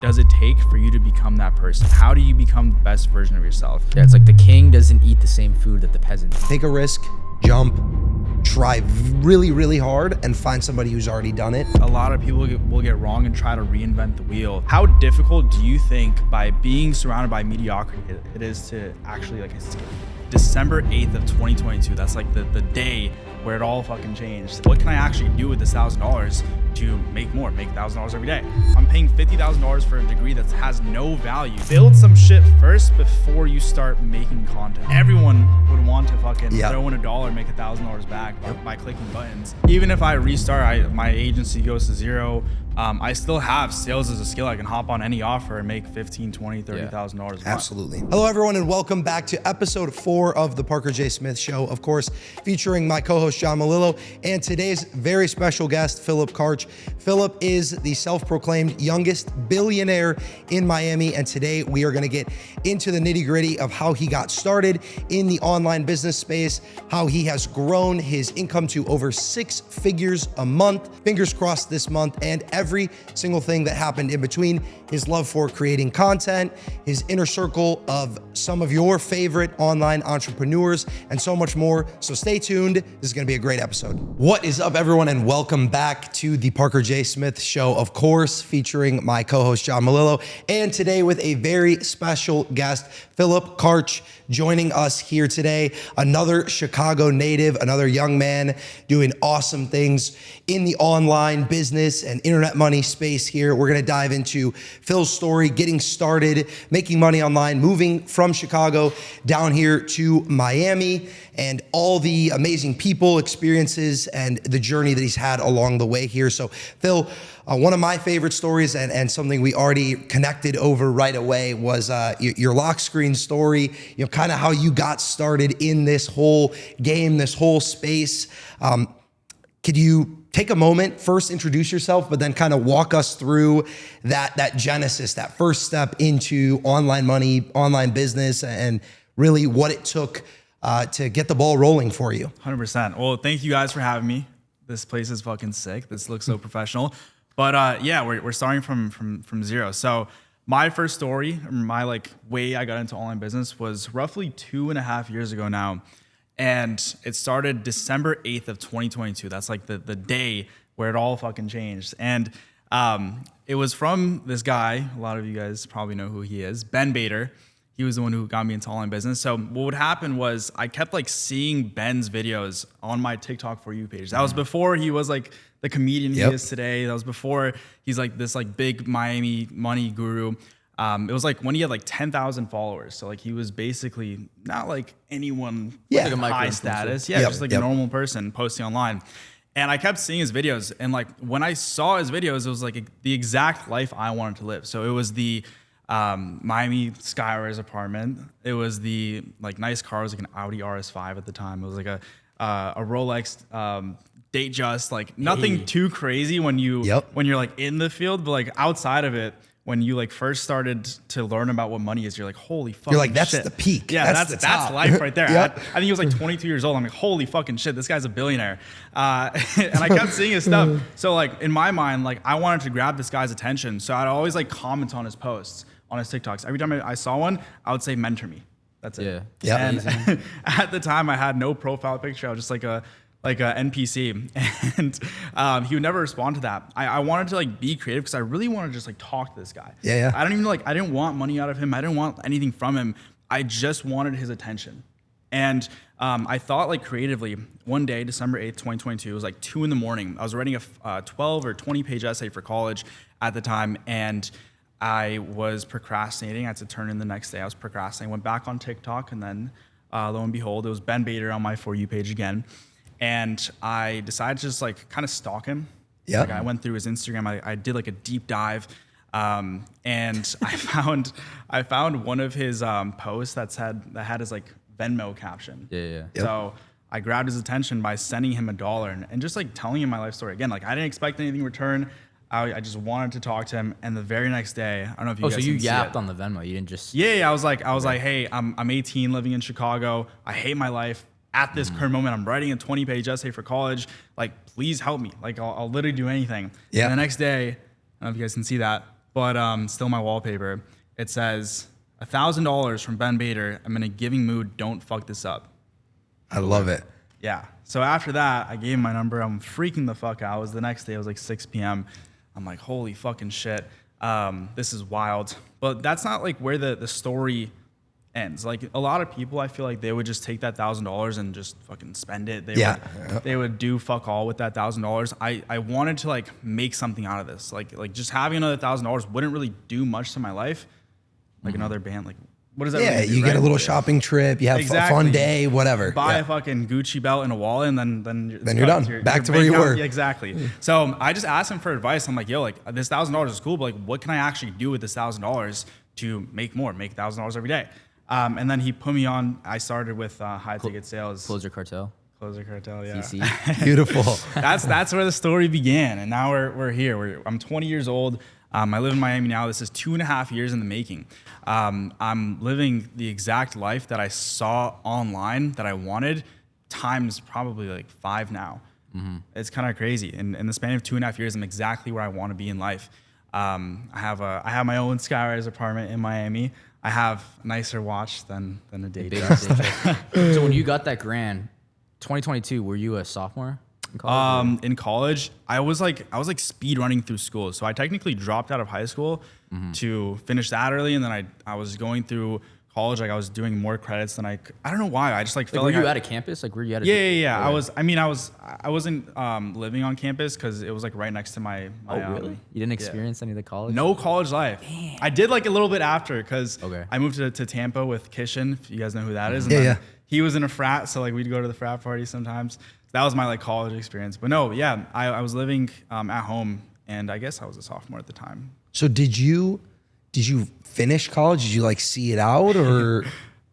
does it take for you to become that person? How do you become the best version of yourself? Yeah, it's like the king doesn't eat the same food that the peasant. Take a risk, jump, try really, really hard and find somebody who's already done it. A lot of people will get wrong and try to reinvent the wheel. How difficult do you think by being surrounded by mediocrity it is to actually December 8th of 2022, that's like the day where it all fucking changed. What can I actually do with this $1,000 to make more, make $1,000 every day? I'm paying $50,000 for a degree that has no value. Build some shit first before you start making content. Everyone would want to fucking throw in $1 and make $1,000 back by clicking buttons. Even if I restart, my agency goes to zero. I still have sales as a skill. I can hop on any offer and make $15,000, $20,000, $30,000 a month. Absolutely. Hello, everyone, and welcome back to episode 4 of the Parker J. Smith Show, of course, featuring my co-host, John Melillo, and today's very special guest, Phillip Karcz. Phillip is the self-proclaimed youngest billionaire in Miami, and today we are going to get into the nitty-gritty of how he got started in the online business space, how he has grown his income to over 6 figures a month, fingers crossed this month, and every single thing that happened in between, his love for creating content, his inner circle of some of your favorite online entrepreneurs, and so much more. So stay tuned. This is going to be a great episode. What is up, everyone, and welcome back to the Parker J. Smith Show, of course, featuring my co-host, John Melillo, and today with a very special guest, Phillip Karcz, joining us here today. Another Chicago native, another young man doing awesome things in the online business and internet money space here. We're going to dive into Phil's story, getting started, making money online, moving from Chicago down here to Miami, and all the amazing people, experiences, and the journey that he's had along the way here. So Phil, one of my favorite stories and something we already connected over right away was your lock screen story, kind of how you got started in this whole game, this whole space. Could you take a moment, first introduce yourself, but then kind of walk us through that genesis, that first step into online money, online business, and really what it took to get the ball rolling for you? 100%. Well, thank you guys for having me. This place is fucking sick. This looks so professional. But yeah, we're starting from zero. So my first story, my way I got into online business was roughly 2.5 years ago now. And it started December 8th of 2022. That's like the day where it all fucking changed. And it was from this guy. A lot of you guys probably know who he is, Ben Bader. He was the one who got me into online business. So what would happen was I kept seeing Ben's videos on my TikTok For You page. That was before he was the comedian he is today. That was before he's this big Miami money guru. It was when he had 10,000 followers. So he was basically not anyone with high status. Yeah, just a normal person posting online. And I kept seeing his videos. And when I saw his videos, it was the exact life I wanted to live. So it was the Miami Skyrise apartment. It was the nice car. It was an Audi RS5 at the time. It was a Rolex Datejust. Nothing too crazy when you're in the field, but outside of it, when you first started to learn about what money is, you're holy fucking shit. That's the peak. Yeah, that's life right there. I think he was 22 years old. I'm holy fucking shit, this guy's a billionaire. And I kept seeing his stuff. So in my mind, I wanted to grab this guy's attention. So I'd always comment on his posts, on his TikToks. Every time I saw one, I would say, mentor me. That's it. Yeah. And at the time I had no profile picture. I was just a NPC, and he would never respond to that. I wanted to be creative because I really wanted to just talk to this guy. Yeah. I don't even I didn't want money out of him. I didn't want anything from him. I just wanted his attention. And I thought creatively. One day, December 8th, 2022, it was 2 in the morning. I was writing a 12 or 20 page essay for college at the time, and I was procrastinating. I had to turn in the next day. I was procrastinating. Went back on TikTok, and then lo and behold, it was Ben Bader on my For You page again. And I decided to just kind of stalk him. Yeah. I went through his Instagram. I did a deep dive, and I found one of his posts that had his Venmo caption. Yeah. So I grabbed his attention by sending him $1 and just like telling him my life story. Again, like I didn't expect anything in return. I just wanted to talk to him. And the very next day, I don't know if you guys so you can see yapped it. on the Venmo. You didn't just... Yeah. I was like, hey, I'm 18 living in Chicago. I hate my life. At this current moment, I'm writing a 20-page essay for college. Like, please help me. Like, I'll literally do anything. Yeah. And the next day, I don't know if you guys can see that, but still my wallpaper. It says $1,000 from Ben Bader. I'm in a giving mood. Don't fuck this up. I love it. Yeah. So after that, I gave him my number. I'm freaking the fuck out. It was the next day. It was like 6 p.m. I'm like, holy fucking shit. This is wild. But that's not like where the story ends. Like a lot of people, I feel like they would just take that $1,000 and just fucking spend it. They would do fuck all with that $1,000. I wanted to like make something out of this. Like just having another $1,000 wouldn't really do much to my life. Like another band, like what does that Yeah, really do, you get right? a little shopping trip, you have a fun day, whatever. Buy a fucking Gucci belt and a wallet, and then you're done. Back to where you were. Yeah, exactly. So I just asked him for advice. I'm like, yo, like this $1,000 is cool, but like, what can I actually do with this $1,000 to make more, make $1,000 every day? And then he put me on. I started with high ticket sales. Closer Cartel. Closer Cartel, yeah. CC. Beautiful. That's where the story began, and now we're here. I'm 20 years old. I live in Miami now. This is 2.5 years in the making. I'm living the exact life that I saw online that I wanted, times probably like 5 now. It's kind of crazy. In the span of 2.5 years, I'm exactly where I want to be in life. I have my own skyrise apartment in Miami. I have a nicer watch than a day job. So when you got that grant, 2022, were you a sophomore in college? In college, I was like speed running through school. So I technically dropped out of high school to finish that early, and then I was going through college. Like I was doing more credits than I don't know why. I just like felt were like you out of campus? Like were you out of? Yeah. I wasn't living on campus because it was like right next to my Oh really? You didn't experience any of the college? no college life. Damn. I did like a little bit after because I moved to Tampa with Kishan, if you guys know who that is. And then he was in a frat, so like we'd go to the frat party sometimes. That was my like college experience. But no, yeah, I was living at home, and I guess I was a sophomore at the time. So did you finish college? Did you like see it out, or?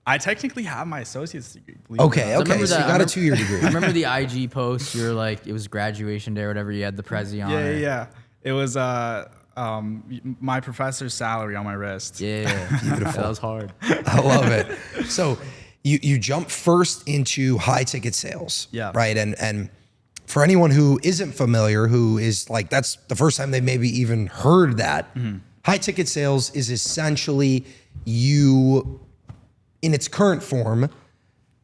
I technically have my associate's degree. Okay. So you got a 2-year degree. I remember the IG post. You were like, it was graduation day or whatever. You had the Prezi on. Yeah. It was my professor's salary on my wrist. Yeah. Beautiful. That was hard. I love it. So you jump first into high ticket sales. Yeah. Right. And for anyone who isn't familiar, who is like, that's the first time they maybe even heard that, high ticket sales is essentially you, in its current form,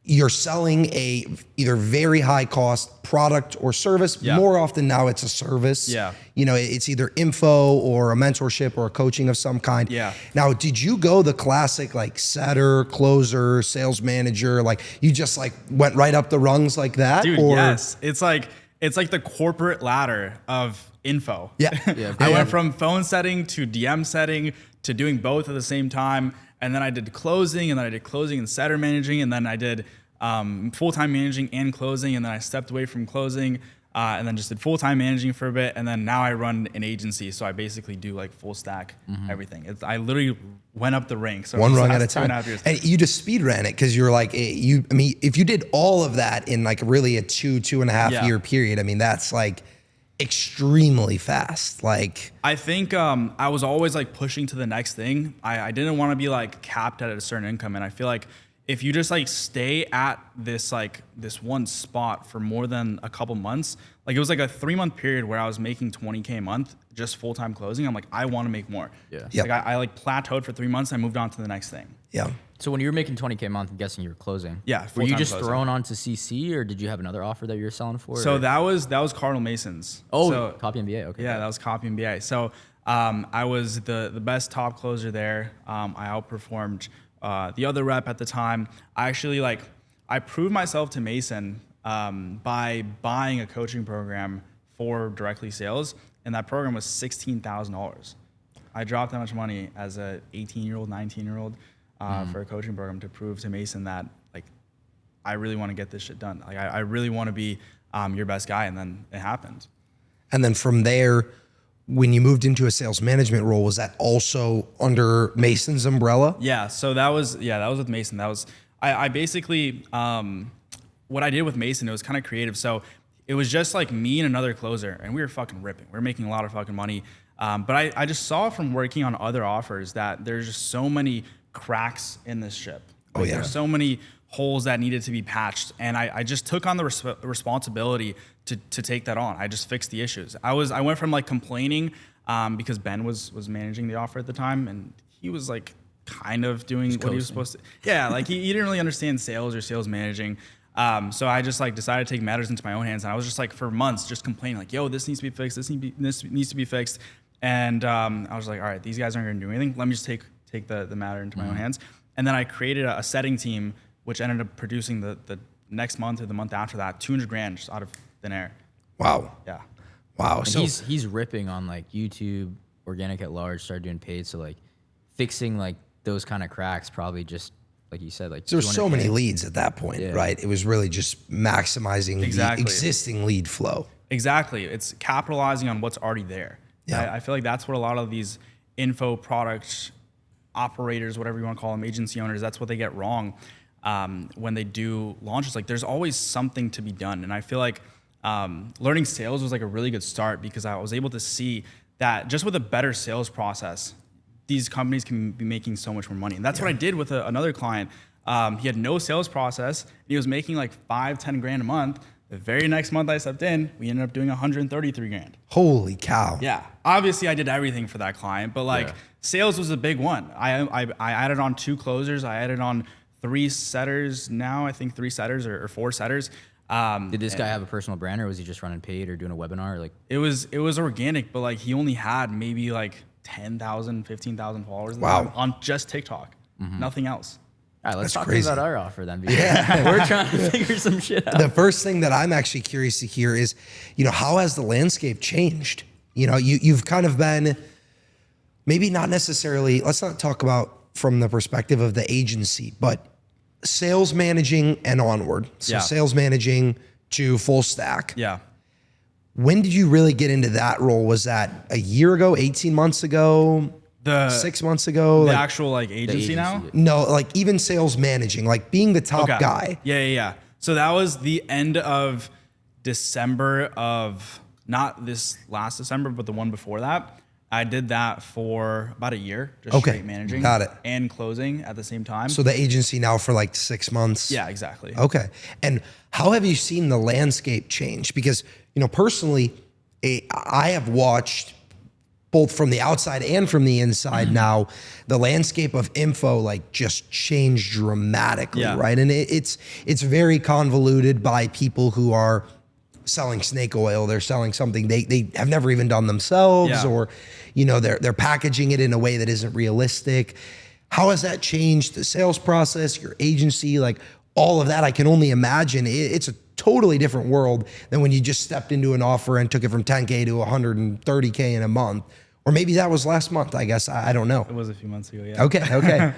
you're selling a either very high cost product or service. Yeah. More often now it's a service. Yeah. You know, it's either info or a mentorship or a coaching of some kind. Yeah. Now, did you go the classic like setter, closer, sales manager? Like you just like went right up the rungs like that? Dude, or? yes. It's like the corporate ladder of info. Yeah. I went from phone setting to DM setting to doing both at the same time. And then I did closing, and then I did closing and setter managing, and then I did full-time managing and closing, and then I stepped away from closing, and then just did full-time managing for a bit, and then now I run an agency, so I basically do like full stack everything. I literally went up the ranks. So One rung at a time. 2.5 years. And you just speed ran it because you're like, if you did all of that in like really a 2.5 year period, I mean, that's like extremely fast. Like I think I was always like pushing to the next thing. I didn't want to be like capped at a certain income, and I feel like if you just like stay at this one spot for more than a couple months, like it was like a 3-month period where I was making $20K a month just full-time closing. I'm like, I want to make more. Yeah. Yep. Like I like plateaued for 3 months. I moved on to the next thing. Yeah. So when you were making 20K a month, I'm guessing you were closing. Yeah, Were you full-time just closing. thrown onto CC, or did you have another offer that you were selling for? So or? that was Cardinal Masons. Oh, So- Copy MBA. Okay. Yeah, that was Copy MBA. So I was the best top closer there. I outperformed the other rep at the time. I actually I proved myself to Mason by buying a coaching program for directly sales, and that program was $16,000. I dropped that much money as a 18-year-old, 19-year-old for a coaching program to prove to Mason that like I really want to get this shit done. Like I really want to be your best guy, and then it happened. And then from there, when you moved into a sales management role, was that also under Mason's umbrella? Yeah, so that was with Mason. That was I basically what I did with Mason. It was kind of creative. So it was just like me and another closer, and we were fucking ripping. We were making a lot of fucking money. But I just saw from working on other offers that there's just so many cracks in this ship. Like, there's so many holes that needed to be patched, and I just took on the responsibility to take that on. I just fixed the issues. I went from like complaining because Ben was managing the offer at the time, and he was like kind of doing what he was supposed to. Yeah, like he didn't really understand sales or sales managing. So I just like decided to take matters into my own hands, and I was just like for months just complaining like, yo, this needs to be fixed, this needs to be fixed. And I was like, all right, these guys aren't gonna do anything. Let me just take the matter into my own hands. And then I created a setting team, which ended up producing the next month or the month after that, $200,000 just out of thin air. Wow. Yeah. Wow. And So he's ripping on like YouTube, organic at large, started doing paid. So like fixing like those kind of cracks probably just like you said, like there's so 200K. many leads at that point, right? It was really just maximizing the existing lead flow. Exactly. It's capitalizing on what's already there. Yeah. I feel like that's what a lot of these info product operators, whatever you want to call them, agency owners, that's what they get wrong when they do launches. Like there's always something to be done. And I feel like learning sales was like a really good start because I was able to see that just with a better sales process, these companies can be making so much more money. And that's what I did with another client. He had no sales process. He was making like $5-10 grand a month. The very next month I stepped in, we ended up doing 133 grand. Holy cow. Yeah. Obviously I did everything for that client, but like sales was a big one. I added on 2 closers. I added on 3 setters now. I think 3 setters or 4 setters. Did this guy have a personal brand, or was he just running paid or doing a webinar? Or like it was organic, but like he only had maybe like 10,000, 15,000 followers on just TikTok. Nothing else. All right, let's That's talk crazy. about our offer then. Yeah. We're trying to figure some shit out. The first thing that I'm actually curious to hear is, how has the landscape changed? You've kind of been, maybe not necessarily, let's not talk about from the perspective of the agency, but sales managing and onward. So sales managing to full stack. Yeah. When did you really get into that role? Was that a year ago, 18 months ago? 6 months ago? The actual like agency now? No, like even sales managing, like being the top guy. Yeah. So that was the end of December of, not this last December, but the one before that. I did that for about a year, just straight managing. Got it. And closing at the same time. So the agency now for like 6 months? Yeah, exactly. Okay. And how have you seen the landscape change? Because, personally, I have watched both from the outside and from the inside now, the landscape of info like just changed dramatically, right? And it's very convoluted by people who are selling snake oil. They're selling something they have never even done themselves, or they're packaging it in a way that isn't realistic. How has that changed the sales process, your agency, like all of that? I can only imagine it's a totally different world than when you just stepped into an offer and took it from 10K to 130K in a month. Or maybe that was last month, I guess. I don't know. It was a few months ago, yeah. Okay.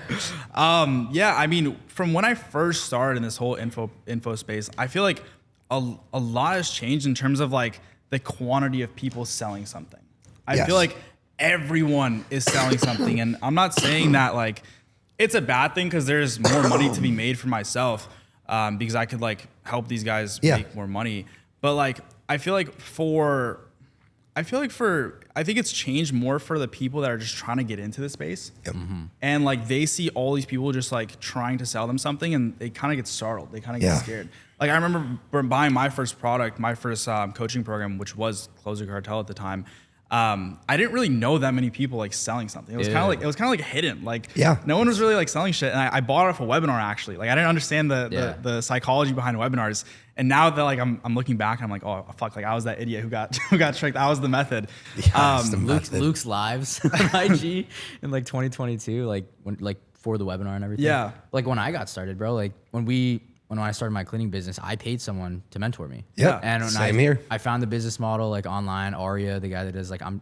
Yeah, I mean, from when I first started in this whole info space, I feel like a lot has changed in terms of like the quantity of people selling something. I feel like everyone is selling something, and I'm not saying that like it's a bad thing because there's more money to be made for myself because I could like help these guys make more money. But like I think it's changed more for the people that are just trying to get into the space. And like they see all these people just like trying to sell them something, and they kind of get startled. They kind of get scared. Like I remember buying my first product, my first coaching program, which was Closer Cartel at the time. I didn't really know that many people like selling something. It was kind of like hidden. Like no one was really like selling shit. And I bought it off a webinar actually. Like I didn't understand the psychology behind webinars. And now that like I'm looking back, I'm like, oh fuck, like I was that idiot who got tricked. That was the method. Luke's lives on IG in like 2022, like when for the webinar and everything. Yeah. Like when I got started, bro, like when I started my cleaning business, I paid someone to mentor me. Yeah. And when Same here. I found the business model like online. Aria, the guy that does like I'm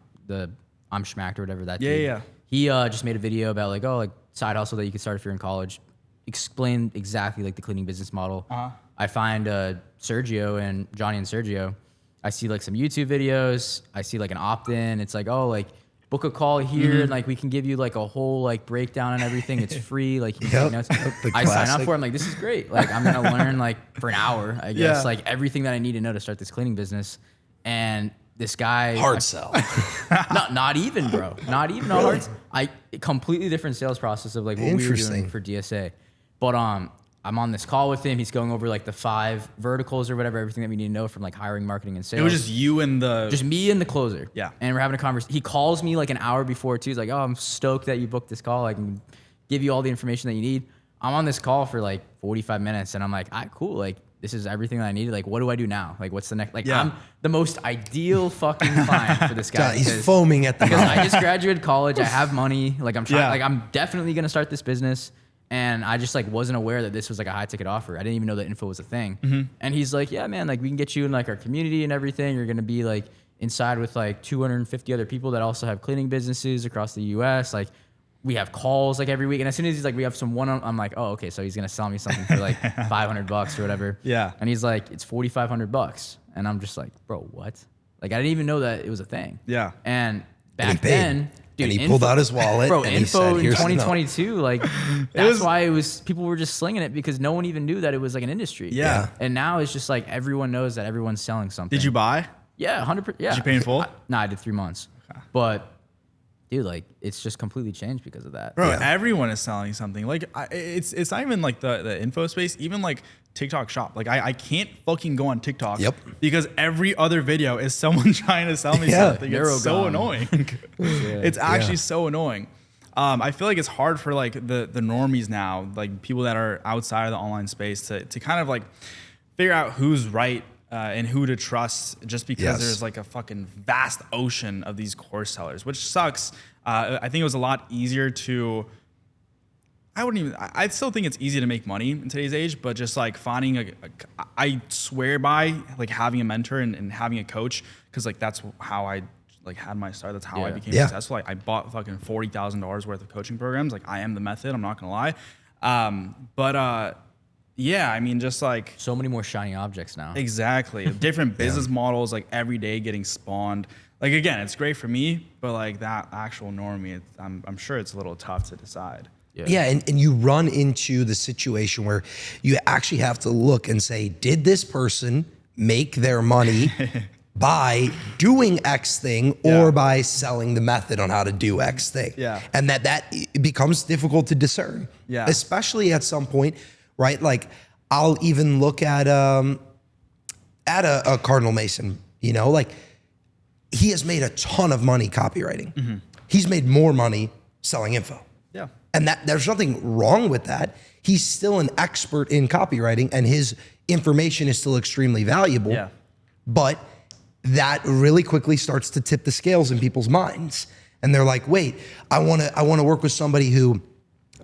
Schmacked or whatever that. dude, He just made a video about like side hustle that you could start if you're in college. Explain exactly like the cleaning business model. I find Sergio and Johnny and Sergio. I see like some YouTube videos. I see like an opt-in. It's like, oh, like book a call here and like we can give you like a whole like breakdown and everything. It's free. Like you can take notes. I sign up for it. I'm like, this is great. Like I'm gonna learn like for an hour, I guess, like everything that I need to know to start this cleaning business. And this guy hard sell. not even, bro. Not even really? Hard. Completely different sales process of like what we were doing for DSA. But I'm on this call with him. He's going over like the 5 verticals or whatever, everything that we need to know from like hiring, marketing, and sales. It was just you and just me and the closer. Yeah. And we're having a conversation. He calls me like an hour before too. He's like, "Oh, I'm stoked that you booked this call. I can give you all the information that you need." I'm on this call for like 45 minutes, and I'm like, "All right, cool. Like, this is everything that I needed. Like, what do I do now? Like, what's the next?" Like, I'm the most ideal fucking client for this guy. He's foaming at the because mouth. I just graduated college. I have money. Like, I'm trying. Like, I'm definitely gonna start this business. And I just like wasn't aware that this was like a high ticket offer. I didn't even know that info was a thing. And he's like, "Yeah, man, like we can get you in like our community and everything. You're gonna be like inside with like 250 other people that also have cleaning businesses across the US. Like we have calls like every week." And as soon as he's like, "We have some I'm like, "Oh, okay." So he's gonna sell me something for like $500 or whatever. Yeah. And he's like, "It's $4,500." And I'm just like, "Bro, what?" Like I didn't even know that it was a thing. Yeah. And back then, dude, and he pulled out his wallet. Bro, and info he said, in 2022, like that's why it was. People were just slinging it because no one even knew that it was like an industry. Yeah. And now it's just like everyone knows that everyone's selling something. Did you buy? Yeah, 100%. Yeah. Did you pay in full? No, I did 3 months. Okay. But dude, like it's just completely changed because of that. Bro, everyone is selling something. Like it's not even like the info space, even like TikTok shop. Like I can't fucking go on TikTok because every other video is someone trying to sell me something. It's so annoying. It's actually so annoying. I feel like it's hard for like the normies now, like people that are outside of the online space to kind of like figure out who's right and who to trust, just because there's like a fucking vast ocean of these course sellers, which sucks. I think it was a lot easier to, I still think it's easy to make money in today's age, but just like finding I swear by like having a mentor and having a coach, because like that's how I like had my start. That's how I became successful. Like I bought fucking $40,000 worth of coaching programs. Like I am the method. I'm not gonna lie. Yeah, I mean, just like so many more shiny objects now. Exactly. Different business models, like every day getting spawned. Like, again, it's great for me, but like that actual normie, I'm sure it's a little tough to decide. Yeah, and you run into the situation where you actually have to look and say, did this person make their money by doing X thing or by selling the method on how to do X thing? Yeah. And that becomes difficult to discern. Yeah. Especially at some point, right? Like I'll even look at a Cardinal Mason, you know, like he has made a ton of money copywriting. He's made more money selling info. Yeah. And that there's nothing wrong with that. He's still an expert in copywriting and his information is still extremely valuable. Yeah. But that really quickly starts to tip the scales in people's minds. And they're like, wait, I wanna work with somebody who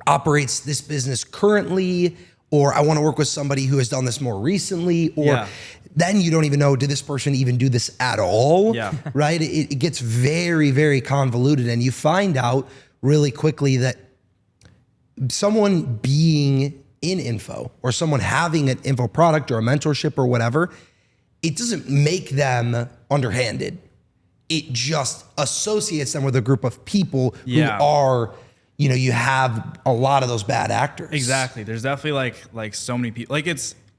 operates this business currently, or I wanna work with somebody who has done this more recently, or then you don't even know, did this person even do this at all? Yeah. Right? It gets very, very convoluted, and you find out really quickly that someone being in info or someone having an info product or a mentorship or whatever, it doesn't make them underhanded. It just associates them with a group of people who are, you know, you have a lot of those bad actors. Exactly. There's definitely like so many people. Like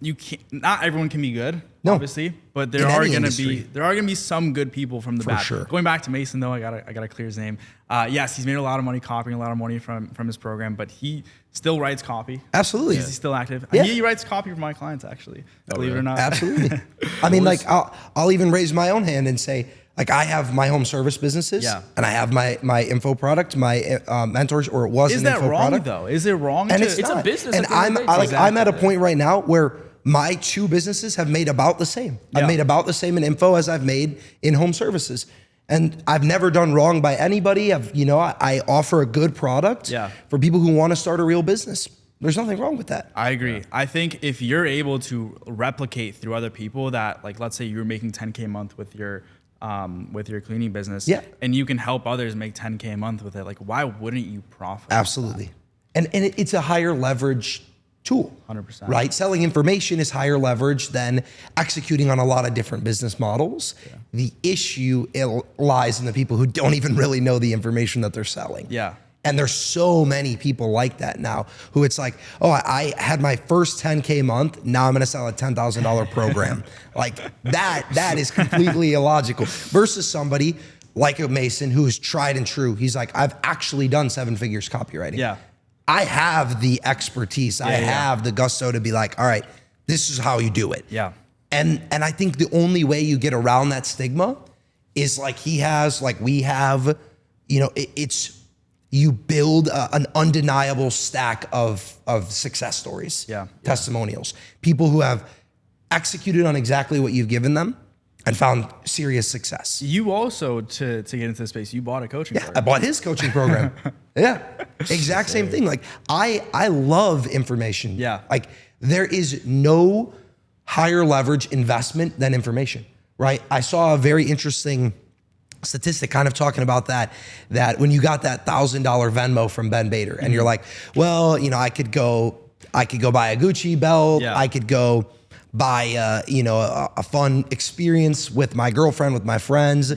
you can't. Not everyone can be good, obviously, but there are gonna be some good people from the back. Sure. Going back to Mason though, I gotta clear his name. Yes, he's made a lot of money copying a lot of money from his program, but he still writes copy. Absolutely. He's still active. Yeah. He writes copy for my clients actually. Believe it or not. Absolutely. I mean, like I'll even raise my own hand and say, like I have my home service businesses, and I have my info product, my mentors, or it was an info product. Is that wrong though? Is it wrong? And to, it's a business. And I'm at a point right now where my two businesses have made about the same. I've made about the same in info as I've made in home services. And I've never done wrong by anybody. I offer a good product for people who want to start a real business. There's nothing wrong with that. I agree. I think if you're able to replicate through other people that, like, let's say you're making 10K a month with your cleaning business, and you can help others make 10K a month with it, like, why wouldn't you profit? Absolutely. And it's a higher leverage tool. 100%. Right? Selling information is higher leverage than executing on a lot of different business models. The issue lies in the people who don't even really know the information that they're selling. Yeah. And there's so many people like that now who it's like, oh, I had my first 10K month. Now I'm going to sell a $10,000 program. Like that is completely illogical versus somebody like a Mason who is tried and true. He's like, I've actually done 7 figures copywriting. Yeah. I have the expertise. I have the gusto to be like, all right, this is how you do it. Yeah. And I think the only way you get around that stigma is like he has, like we have, you know, it's you build an undeniable stack of success stories, testimonials, people who have executed on exactly what you've given them and found serious success. You also, to get into this space, you bought a coaching program. I bought his coaching program. Exact same thing. Like I love information. Like there is no higher leverage investment than information, right? I saw a very interesting statistic kind of talking about that when you got that $1,000 Venmo from Ben Bader and you're like, well, you know, I could go buy a Gucci belt. I could go buy, you know, a fun experience with my girlfriend, with my friends.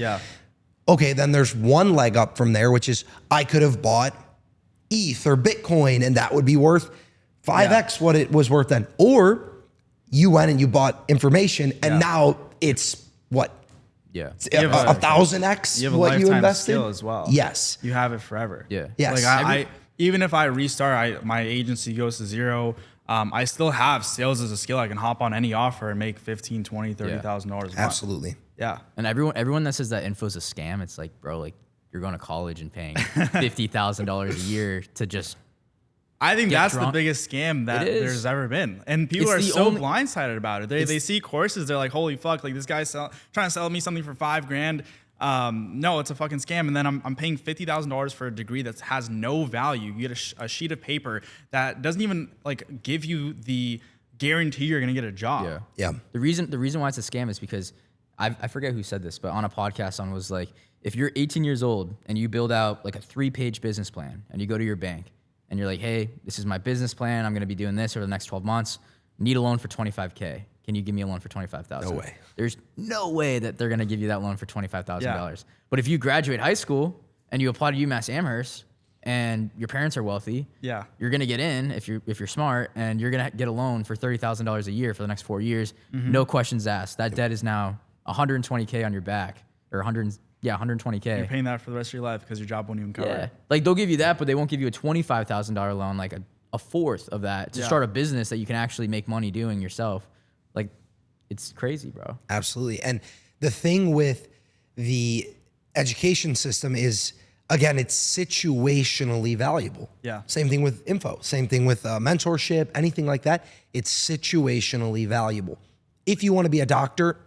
Okay, then there's one leg up from there, which is I could have bought ETH or Bitcoin and that would be worth 5x what it was worth then. Or you went and you bought information and now it's what? Yeah. 1,000x what you invested? Skill as well. Yes. You have it forever. Yeah. Yes. Like I even if I restart, my agency goes to zero. I still have sales as a skill. I can hop on any offer and make $15,000, $20,000, $30,000 a month. Absolutely. Yeah. And everyone that says that info is a scam, it's like, bro, like you're going to college and paying $50,000 a year to just. I think that's the biggest scam that there's ever been. And people are so blindsided about it. They see courses, they're like, holy fuck, like this guy's trying to sell me something for $5,000. No, it's a fucking scam. And then I'm paying $50,000 for a degree that has no value. You get a sheet of paper that doesn't even like give you the guarantee you're gonna get a job. Yeah. The reason why it's a scam is because I forget who said this, but on a podcast on was like, if you're 18 years old and you build out like a 3-page business plan and you go to your bank and you're like, hey, this is my business plan. I'm going to be doing this over the next 12 months. Need a loan for $25K. Can you give me a loan for $25,000? No way. There's no way that they're going to give you that loan for $25,000. But if you graduate high school and you apply to UMass Amherst and your parents are wealthy, you're going to get in if you're smart and you're going to get a loan for $30,000 a year for the next 4 years. No questions asked. That debt is now $120K on your back or 120K. You're paying that for the rest of your life because your job won't even cover it. Like they'll give you that, but they won't give you a $25,000 loan, like a fourth of that to start a business that you can actually make money doing yourself. Like it's crazy, bro. Absolutely. And the thing with the education system is, again, it's situationally valuable. Same thing with info. Same thing with mentorship, anything like that. It's situationally valuable. If you want to be a doctor,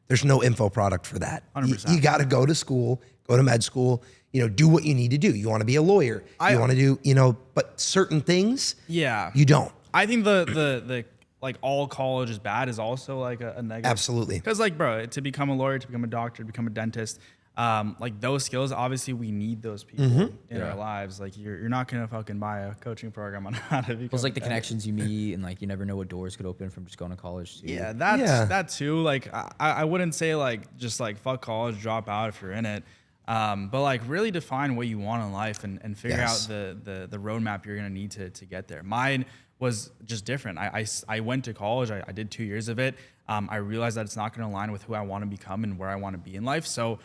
there's no info product for that. 100%. You got to go to school, go to med school, you know, do what you need to do. You want to be a lawyer. You want to do, you know, but certain things, you don't. I think the like all college is bad is also like a negative. Absolutely. Because like, bro, to become a lawyer, to become a doctor, to become a dentist, like those skills, obviously we need those people in our lives. Like you're not gonna fucking buy a coaching program on how to become. It's like the connections you meet and like you never know what doors could open from just going to college too. Yeah, that too. Like I wouldn't say like just like fuck college, drop out if you're in it. But like really define what you want in life and figure out the roadmap you're gonna need to get there. Mine was just different. I went to college. I did 2 years of it. I realized that it's not gonna align with who I want to become and where I want to be in life. So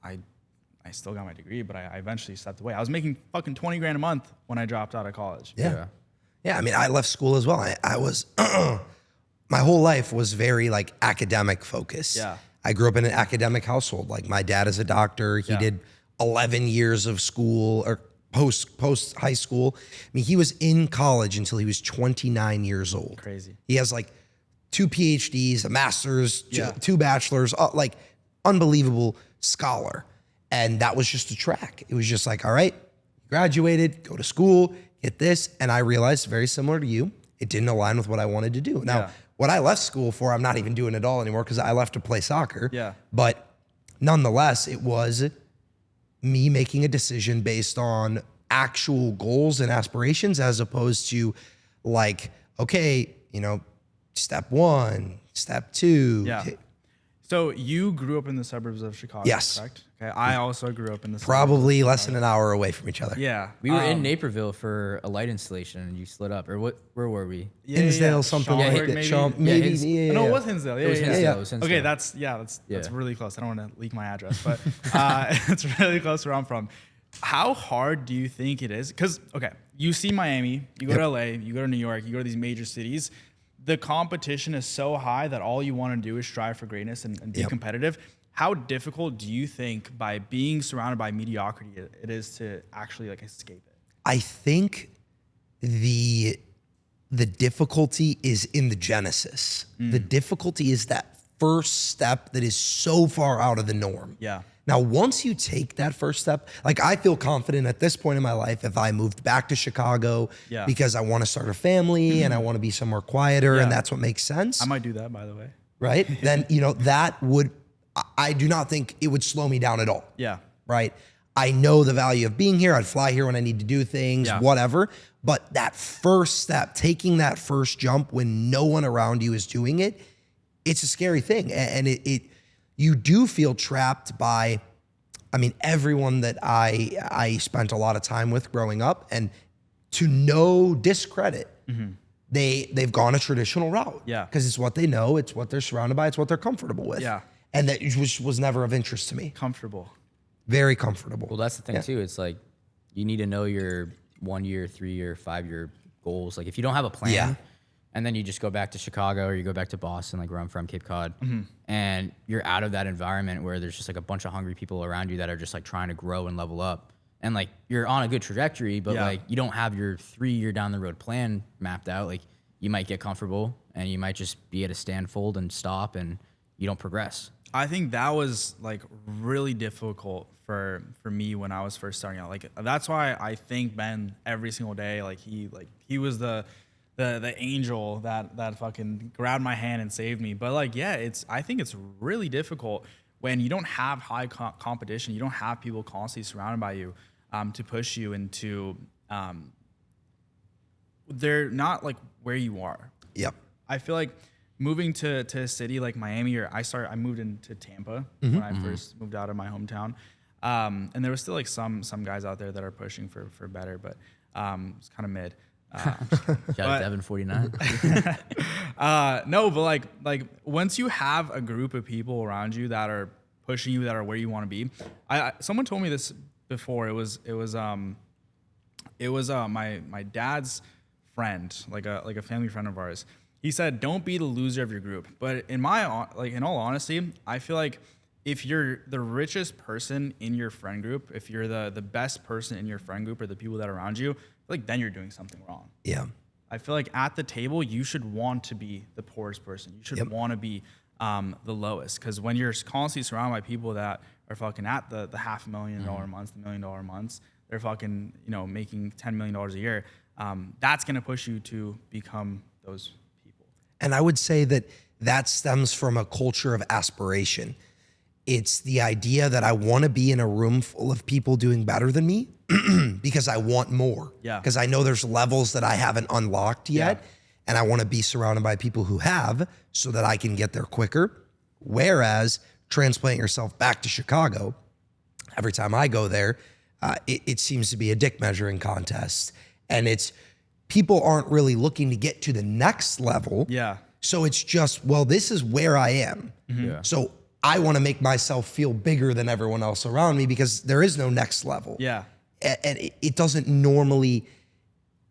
I still got my degree, but I eventually stepped away. I was making fucking $20,000 a month when I dropped out of college. Yeah. I mean, I left school as well. I was, my whole life was very like academic focused. I grew up in an academic household. Like my dad is a doctor. He did 11 years of school or post high school. I mean, he was in college until he was 29 years old. Crazy. He has like 2 PhDs, a master's, 2 bachelors, like unbelievable scholar. And that was just a track. It was just like, all right, graduated, go to school, get this. And I realized, very similar to you, it didn't align with what I wanted to do. Now, what I left school for, I'm not even doing at all anymore because I left to play soccer. But nonetheless, it was me making a decision based on actual goals and aspirations as opposed to like, okay, you know, step 1, step 2. So you grew up in the suburbs of Chicago, correct? Okay. I also grew up in the probably less than an hour away from each other. We were in Naperville for a light installation and you slid up. Or what? Where were we? Hinsdale, something like that. Maybe. No, it was Hinsdale. It was Hinsdale. Okay, that's really close. I don't want to leak my address, but it's really close where I'm from. How hard do you think it is? Because, okay, you see Miami, you go to LA, you go to New York, you go to these major cities. The competition is so high that all you want to do is strive for greatness and be competitive. How difficult do you think by being surrounded by mediocrity it is to actually like escape it? I think the difficulty is in the genesis. The difficulty is that first step that is so far out of the norm. Yeah. Now, once you take that first step, like I feel confident at this point in my life, if I moved back to Chicago because I want to start a family and I want to be somewhere quieter and that's what makes sense. I might do that, by the way. Right? Then, that would, I do not think it would slow me down at all. Yeah. Right? I know the value of being here. I'd fly here when I need to do things, whatever. But that first step, taking that first jump when no one around you is doing it, it's a scary thing. And you do feel trapped by, everyone that I spent a lot of time with growing up, and to no discredit, they've gone a traditional route. Yeah. Because it's what they know, it's what they're surrounded by, it's what they're comfortable with. Yeah. And that was never of interest to me. Comfortable. Very comfortable. Well, that's the thing too. It's like you need to know your 1 year, 3 year, 5 year goals. Like if you don't have a plan, and then you just go back to Chicago or you go back to Boston, like where I'm from, Cape Cod, and you're out of that environment where there's just like a bunch of hungry people around you that are just like trying to grow and level up. And like you're on a good trajectory, but like you don't have your 3 year down the road plan mapped out. Like you might get comfortable and you might just be at a stand, fold and stop, and you don't progress. I think that was like really difficult for me when I was first starting out. Like that's why I thank Ben every single day. Like he was the angel that fucking grabbed my hand and saved me. But like I think it's really difficult when you don't have high competition. You don't have people constantly surrounded by you to push you into. They're not like where you are. Yep. I feel like moving to a city like Miami, or I moved into Tampa when I first moved out of my hometown, and there was still like some guys out there that are pushing for better, but it's kind of mid. Shout out to Evan 49. No, but like once you have a group of people around you that are pushing you, that are where you want to be. Someone told me this before. It was my dad's friend, like a family friend of ours. He said, "Don't be the loser of your group." But in all honesty, I feel like if you're the richest person in your friend group, if you're the best person in your friend group, or the people that are around you, like then you're doing something wrong. Yeah. I feel like at the table, you should want to be the poorest person. You should want to be the lowest, because when you're constantly surrounded by people that are fucking at the $500,000 months, the $1 million months, they're fucking making $10 million a year. That's gonna push you to become those people. And I would say that stems from a culture of aspiration. It's the idea that I want to be in a room full of people doing better than me because I want more. Yeah. Because I know there's levels that I haven't unlocked yet. Yeah. And I want to be surrounded by people who have, so that I can get there quicker. Whereas transplant yourself back to Chicago, every time I go there, it seems to be a dick measuring contest. And people aren't really looking to get to the next level. Yeah. So it's just, well, this is where I am. Yeah. So I want to make myself feel bigger than everyone else around me, because there is no next level. Yeah. And it doesn't normally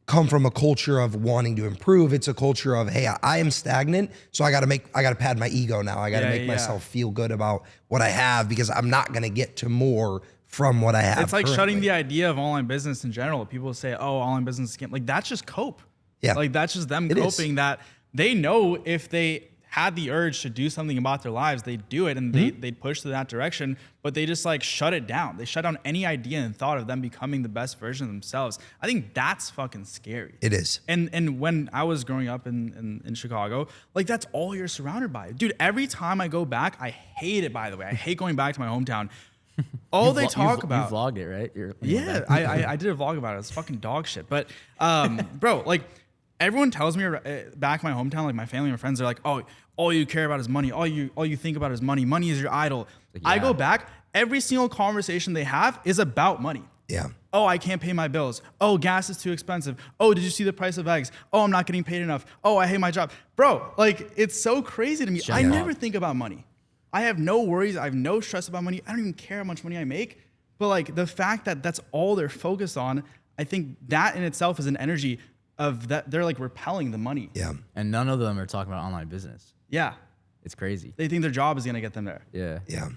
come from a culture of wanting to improve. It's a culture of, hey, I am stagnant, so I got to pad my ego now. I got to make myself feel good about what I have, because I'm not going to get to more from what I have. It's like currently. shutting the idea of online business in general. People say, "Oh, online business is scam." Like that's just cope. Yeah. Like that's just them coping. That they know if they had the urge to do something about their lives, they'd do it, and they'd push to that direction, but they just like shut it down. They shut down any idea and thought of them becoming the best version of themselves. I think that's fucking scary. It is. And when I was growing up in Chicago, like that's all you're surrounded by. Dude, every time I go back, I hate it, by the way. I hate going back to my hometown. All they talk about. You vlogged it, right? Yeah, I did a vlog about it. It's fucking dog shit. But bro, like everyone tells me back in my hometown, like my family and my friends are like, "Oh, all you care about is money. All you think about is money. Money is your idol." Like, I go back, every single conversation they have is about money. Yeah. Oh, I can't pay my bills. Oh, gas is too expensive. Oh, did you see the price of eggs? Oh, I'm not getting paid enough. Oh, I hate my job. Bro, like it's so crazy to me. I never think about money. I have no worries. I have no stress about money. I don't even care how much money I make. But like the fact that that's all they're focused on, I think that in itself is an energy of that. They're like repelling the money. Yeah. And none of them are talking about online business. Yeah. It's crazy. They think their job is going to get them there. Yeah. Yeah.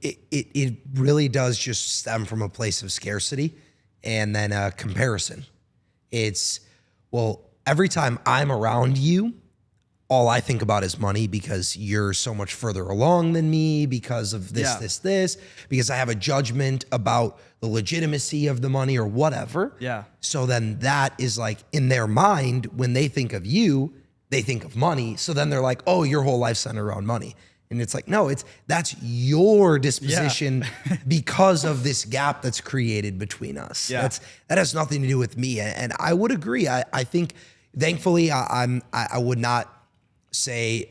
It really does just stem from a place of scarcity and then a comparison. It's, well, every time I'm around you, all I think about is money because you're so much further along than me because of this, because I have a judgment about the legitimacy of the money or whatever. Yeah. So then that is like in their mind, when they think of you, they think of money. So then they're like, oh, your whole life's centered around money. And it's like, no, that's your disposition because of this gap that's created between us. Yeah. That has nothing to do with me. And I would agree. I think, thankfully, I would not say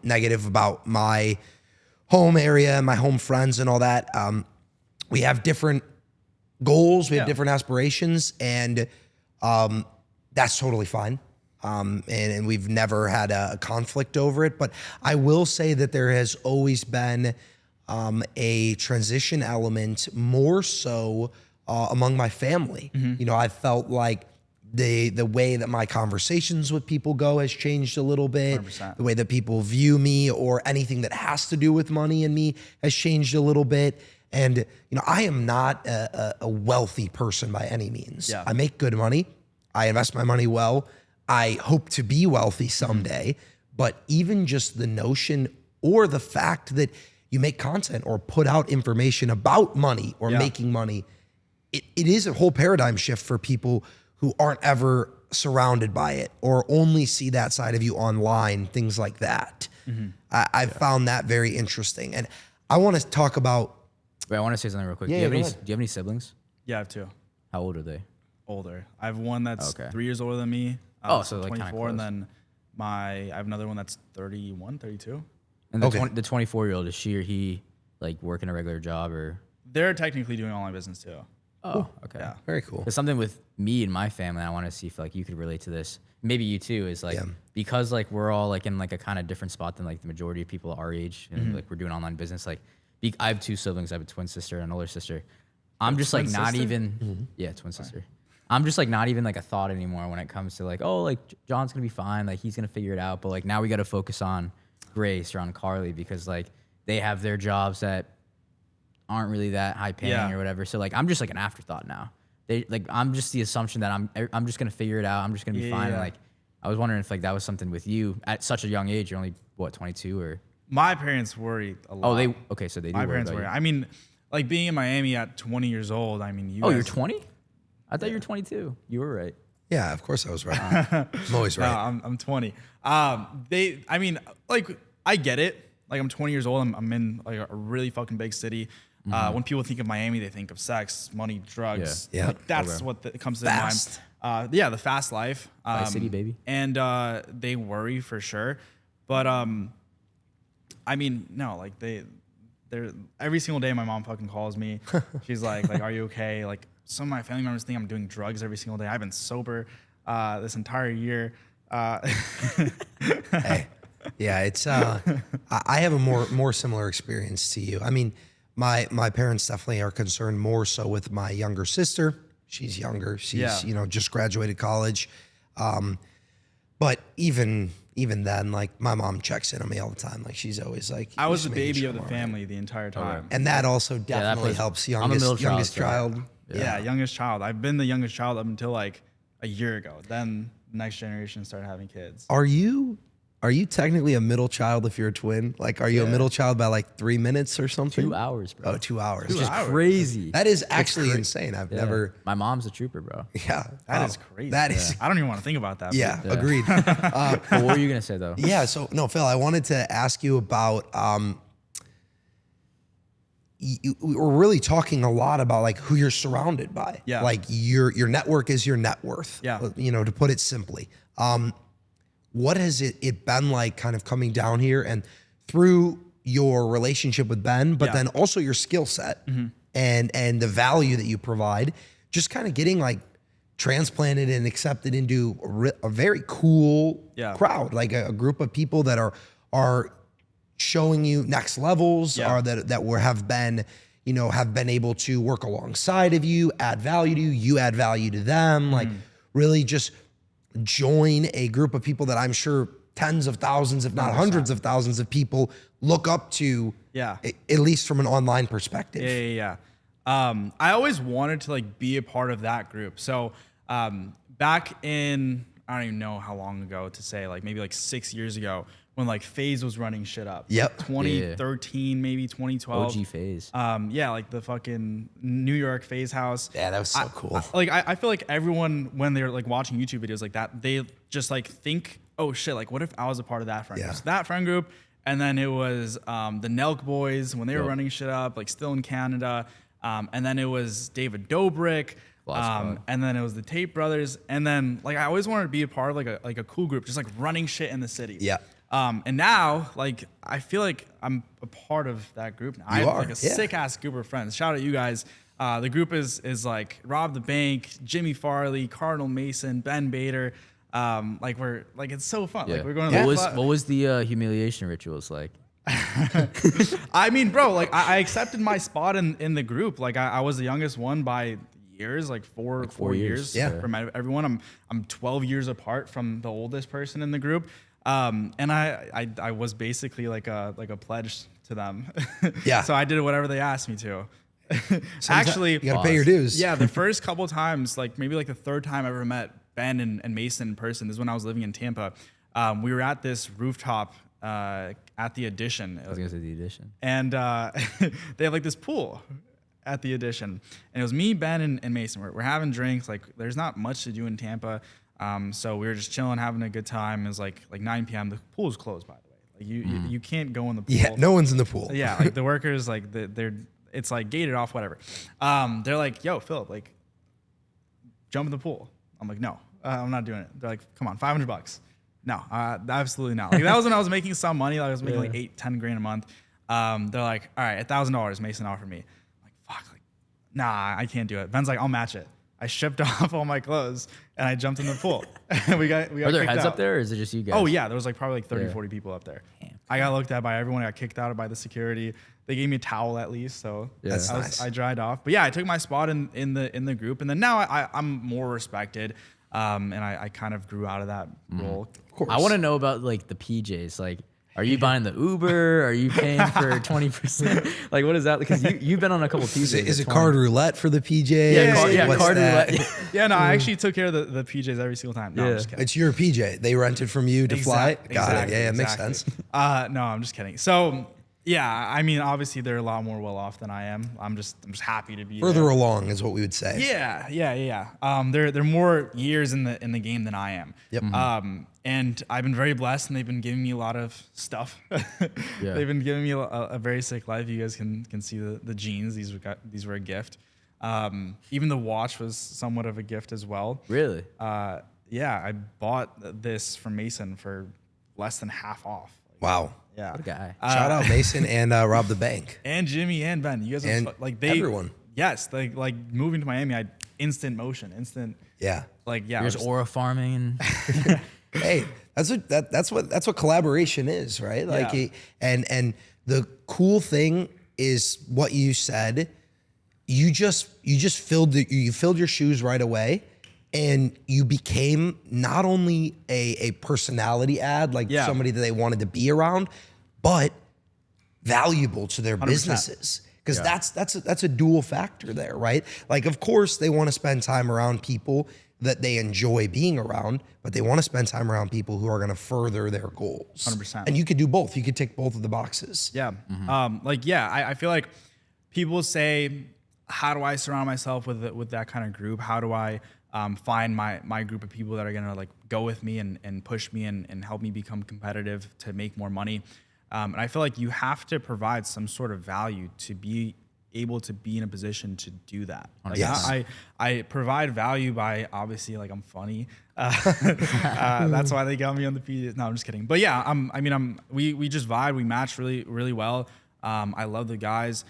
negative about my home area, my home friends and all that. We have different goals, we have different aspirations, and that's totally fine. And we've never had a conflict over it. But I will say that there has always been a transition element more so among my family. You know, I felt like the way that my conversations with people go has changed a little bit. 100%. The way that people view me or anything that has to do with money and me has changed a little bit. And, you know, I am not a wealthy person by any means. Yeah. I make good money. I invest my money well. I hope to be wealthy someday. But even just the notion or the fact that you make content or put out information about money or making money, it is a whole paradigm shift for people who aren't ever surrounded by it or only see that side of you online, things like that. I found that very interesting. And I want to talk about... Wait, I want to say something real quick. Yeah, do you have any siblings? Yeah, I have two. How old are they? Older. I have one that's Okay. 3 years older than me. So like 24, and close. then I have another one that's 31, 32. And the Okay. the 24-year-old, is she or he like working a regular job or? They're technically doing online business too. Oh, okay. Yeah. Very cool. There's something with me and my family. I want to see if like you could relate to this. Maybe you too. Is like because like we're all like in like a kind of different spot than like the majority of people our age, and like we're doing online business. Like I have two siblings. I have a twin sister and an older sister. I'm just like not even twin sister. I'm just like not even like a thought anymore when it comes to like, oh, like John's gonna be fine, like he's gonna figure it out. But like now we got to focus on Grace or on Carly because like they have their jobs that aren't really that high paying or whatever. So like I'm just like an afterthought now. They like I'm just the assumption that I'm just gonna figure it out. I'm just gonna be fine. And like I was wondering if like that was something with you at such a young age. You're only what 22 or? My parents worry a lot. Oh, okay, so they do. My worry parents about worry. you. I mean, like being in Miami at 20 years old. I mean, Oh, you're 20? I thought you were 22. You were right. Yeah, of course I was right. I'm always No, right. I'm 20. I mean, like I get it. Like I'm 20 years old. I'm in like a really fucking big city. When people think of Miami, they think of sex, money, drugs. Yeah. Like, that's what comes to Fast. mind. Yeah, the fast life. Vice City, baby. And they worry for sure. But I mean, no, like they're every single day my mom fucking calls me. She's like, are you okay? Like some of my family members think I'm doing drugs every single day. I've been sober this entire year. Hey, yeah, it's I have a more similar experience to you. I mean, my parents definitely are concerned more so with my younger sister. She's younger. She's just graduated college. But even then, like my mom checks in on me all the time. Like she's always like, I was the just making baby sure of the I'm all right. family the entire time. And that also definitely plays- helps I'm a middle youngest child, child. Yeah, youngest child. I've been the youngest child up until like a year ago. Then the next generation started having kids. Are you technically a middle child if you're a twin? Like, are you a middle child by like 3 minutes or something? 2 hours, bro. Oh, 2 hours. Which is crazy. That is actually insane. I've Yeah. never. My mom's a trooper, bro. Yeah, That is crazy. That is. I don't even want to think about that. Yeah, agreed. But what were you gonna say though? Yeah. So no, Phil, I wanted to ask you about. We're really talking a lot about like who you're surrounded by. Yeah. Like your network is your net worth. Yeah. To put it simply. What has it been like kind of coming down here and through your relationship with Ben, but then also your skill set and the value that you provide, just kind of getting like transplanted and accepted into a very cool crowd, like a group of people that are showing you next levels, or that have been, have been able to work alongside of you, add value to you, you add value to them, like really just join a group of people that I'm sure tens of thousands, if not 100%. hundreds of thousands of people look up to, at least from an online perspective. Yeah. I always wanted to like be a part of that group. So back in, I don't even know how long ago to say, like maybe like 6 years ago, when like FaZe was running shit up. Yep. 2013, maybe 2012. OG FaZe. Yeah, like the fucking New York FaZe house. Yeah, that was so cool. I feel like everyone, when they're like watching YouTube videos like that, they just like think, oh shit, like what if I was a part of that friend group? So that friend group, and then it was the Nelk boys when they were running shit up, like still in Canada. And then it was David Dobrik. And then it was the Tate brothers. And then like I always wanted to be a part of like a cool group, just like running shit in the city. Yeah. And now, like, I feel like I'm a part of that group now. I have like a sick ass group of friends. Shout out you guys. The group is like Rob the Bank, Jimmy Farley, Cardinal Mason, Ben Bader. Like we're like it's so fun. Like we're going to what was the humiliation rituals like? I mean, bro, like I accepted my spot in the group. Like I was the youngest one by years, like four years. From everyone. I'm 12 years apart from the oldest person in the group. And I was basically like a pledge to them. So I did whatever they asked me to. Actually, you gotta pay your dues. Yeah, the first couple times, like maybe like the third time I ever met Ben and Mason in person is when I was living in Tampa. We were at this rooftop at the Addition. I was gonna say the Addition. And they have like this pool at the Addition, and it was me, Ben, and Mason. We're having drinks. Like there's not much to do in Tampa. So we were just chilling, having a good time. It was like 9 p.m. The pool's closed, by the way. Like you can't go in the pool. Yeah, no one's in the pool. Yeah, like the workers, like it's like gated off, whatever. They're like, yo, Phillip, like jump in the pool. I'm like, no, I'm not doing it. They're like, come on, $500. No, absolutely not. Like that was when I was making some money. Like I was making like 8-10 grand a month. They're like, all right, $1,000 Mason offered me. I'm like, fuck, like, nah, I can't do it. Ben's like, I'll match it. I shipped off all my clothes and I jumped in the pool. we got Are there heads out. up there or is it just you guys? Oh yeah, there was like probably like 30, 40 people up there. Damn. I got looked at by everyone. I got kicked out by the security. They gave me a towel at least, so That's nice. I dried off. But yeah, I took my spot in the group, and then now I'm more respected, and I kind of grew out of that role. Of course. I want to know about like the PJs. Like, are you buying the Uber? Are you paying for 20%? Like, what is that? Because you've been on a couple PJs. Is it card roulette for the PJ? Yeah, card roulette. Yeah, no, I actually took care of the PJs every single time. No, I'm just kidding. It's your PJ. They rented from you to fly. Got it. Yeah, it makes sense. No, I'm just kidding. So yeah, I mean, obviously they're a lot more well off than I am. I'm just happy to be Further there. along is what we would say. Yeah. They're more years in the game than I am. Yep. And I've been very blessed, and they've been giving me a lot of stuff. They've been giving me a very sick life. You guys can see the jeans. These were a gift. Even the watch was somewhat of a gift as well. Really? Yeah, I bought this from Mason for less than half off. Wow. Yeah. What a guy. Shout out Mason and Rob the Bank. And Jimmy and Ben. You guys And are like everyone. Yes, like moving to Miami, I had instant motion, Yeah. like yeah. You're just aura farming and Hey, that's what collaboration is, right? Like, and the cool thing is what you said. You just filled your shoes right away, and you became not only a personality ad, like somebody that they wanted to be around, but valuable to their 100%. Businesses. Because that's a dual factor there, right? Like, of course, they want to spend time around people that they enjoy being around, but they want to spend time around people who are going to further their goals. 100%. And you could do both. You could tick both of the boxes. Yeah. I feel like people say, how do I surround myself with that kind of group? How do I find my group of people that are gonna like go with me and push me and help me become competitive to make more money? And I feel like you have to provide some sort of value to be able to be in a position to do that. Like, yes. I provide value by obviously like I'm funny. That's why they got me on the PJs. No, I'm just kidding. But yeah, we just vibe. We match really, really well. I love the guys.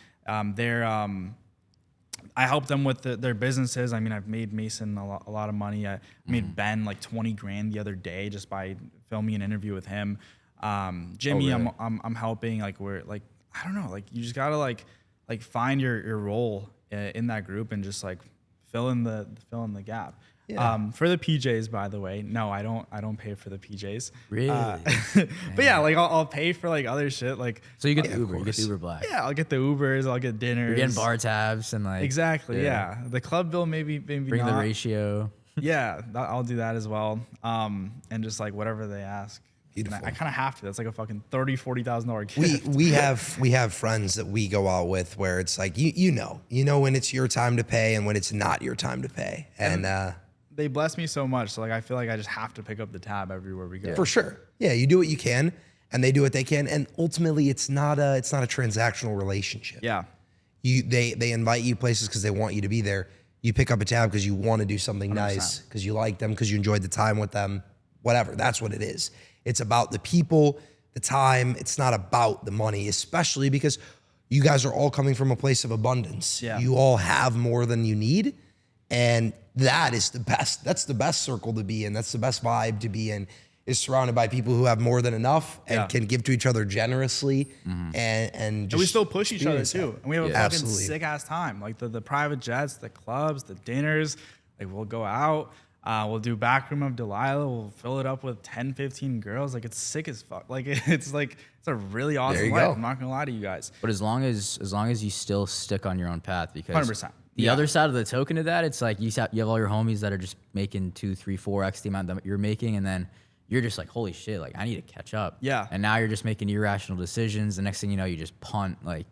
I help them with their businesses. I mean, I've made Mason a lot of money. I made Ben like 20 grand the other day just by filming an interview with him. Jimmy, really? I'm helping. Like we're like, I don't know. Like you just gotta like like find your role in that group and just like fill in the gap. Yeah. For the PJs, by the way, no, I don't pay for the PJs. Really? But yeah, like I'll pay for like other shit. Like, So you get the Uber. You get the Uber Black. yeah, I'll get the Ubers, I'll get dinners. You're getting bar tabs and like. Exactly. Yeah. The club bill, maybe Bring not. the ratio. Yeah, I'll do that as well. And just like whatever they ask. Beautiful. I kind of have to. That's like a fucking $30,000-$40,000 gift. We have friends that we go out with where it's like you know when it's your time to pay and when it's not your time to pay, and They bless me so much, so like I feel like I just have to pick up the tab everywhere we go. for sure, yeah, you do what you can, and they do what they can, and ultimately it's not a transactional relationship. Yeah. They invite you places because they want you to be there. You pick up a tab because you want to do something 100%. nice, because you like them, because you enjoyed the time with them, whatever. That's what it is. It's about the people, the time. It's not about the money, especially because you guys are all coming from a place of abundance. Yeah. You all have more than you need. And that is the best. That's the best circle to be in. That's the best vibe to be in, is surrounded by people who have more than enough and can give to each other generously. And just And we still push each other experience too. that. And we have a Yeah. fucking Absolutely. sick ass time. Like the private jets, the clubs, the dinners. Like we'll go out. We'll do backroom of Delilah. We'll fill it up with 10, 15 girls. Like it's sick as fuck. Like it's a really awesome you life. go. I'm not gonna lie to you guys. But as long as you still stick on your own path, because 100%. the Yeah. other side of the token of that, it's like you have all your homies that are just making 2, 3, 4x the amount that you're making, and then you're just like, holy shit, like I need to catch up. Yeah. And now you're just making irrational decisions. The next thing you know, you just punt like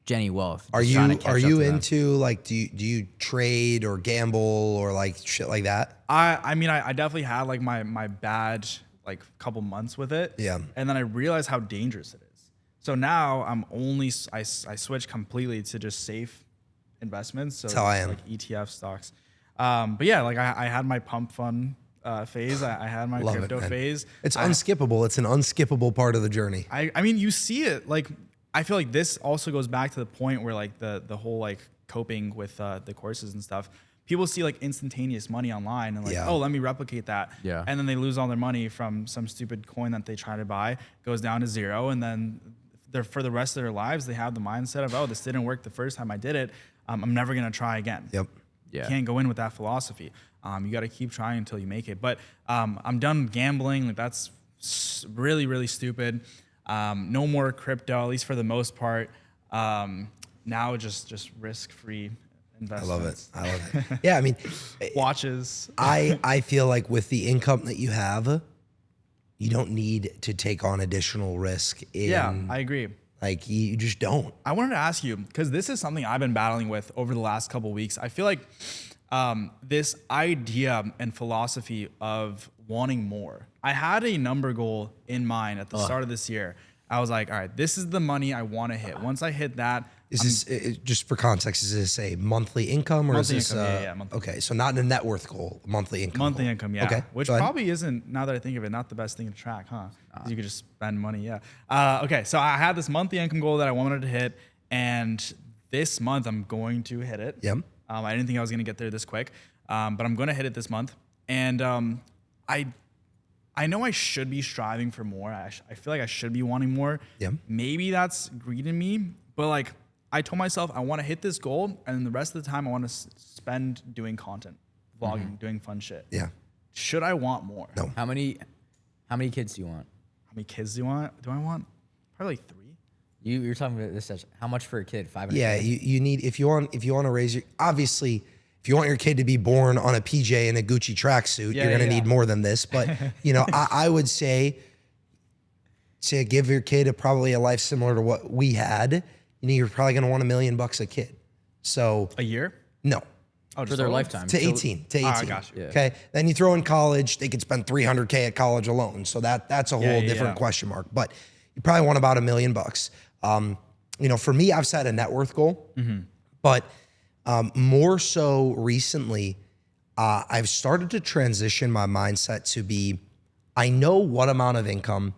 Jenny Wealth. Are just trying to you catch are up you to them. into like do you trade or gamble or like shit like that? I mean, I definitely had like my bad like couple months with it. Yeah. And then I realized how dangerous it is. So now I switched completely to just safe investments. So That's how I am. like ETF stocks. But yeah, like I had my pump fund phase. I had my Love it, crypto man. phase. It's unskippable. It's an unskippable part of the journey. I mean, you see it. Like, I feel like this also goes back to the point where like the whole like coping with the courses and stuff. People see like instantaneous money online and like, Yeah. oh, let me replicate that. Yeah. And then they lose all their money from some stupid coin that they try to buy, goes down to zero. And then for the rest of their lives, they have the mindset of, oh, this didn't work the first time I did it. I'm never going to try again. Yep. Yeah. You can't go in with that philosophy. You got to keep trying until you make it. But I'm done gambling. Like that's really, really stupid. No more crypto, at least for the most part. Now just risk-free I investments. love it. Yeah, I mean, Watches. I feel like with the income that you have, you don't need to take on additional risk. Yeah, I agree. Like you just don't. I wanted to ask you, because this is something I've been battling with over the last couple of weeks. I feel like this idea and philosophy of wanting more. I had a number goal in mind at the start of this year. I was like, all right, this is the money I want to hit. Once I hit that, Is this just for context? Is this a monthly income or Monthly is this? income, yeah, monthly. Okay, so not a net worth goal, monthly income. monthly goal. income, yeah. Okay, Which go ahead. probably isn't, now that I think of it, not the best thing to track, huh? 'Cause you could just spend money, yeah. Okay, so I had this monthly income goal that I wanted to hit, and this month I'm going to hit it. Yep. I didn't think I was going to get there this quick, but I'm going to hit it this month. And I know I should be striving for more. I feel like I should be wanting more. Yeah. Maybe that's greed in me, but like I told myself I want to hit this goal, and then the rest of the time I want to spend doing content, vlogging, doing fun shit. Yeah. Should I want more? No. How many kids do you want? How many kids do I want? Probably like 3. You're talking about this as how much for a kid? 5 and a Yeah, half? you need if you want to raise your obviously if you want your kid to be born on a PJ and a Gucci tracksuit, Yeah, you're gonna yeah. need more than this. But you know, I would say to give your kid probably a life similar to what we had. You know, you're probably gonna want $1 million a kid. So A year? no. Oh, For just their total? lifetime. To So- 18. To 18. I got you. Yeah. Okay. Then you throw in college, they could spend $300K at college alone. So that's a whole yeah, different yeah. question mark. But you probably want about $1 million. You know, for me, I've set a net worth goal, but more so recently, I've started to transition my mindset to be, I know what amount of income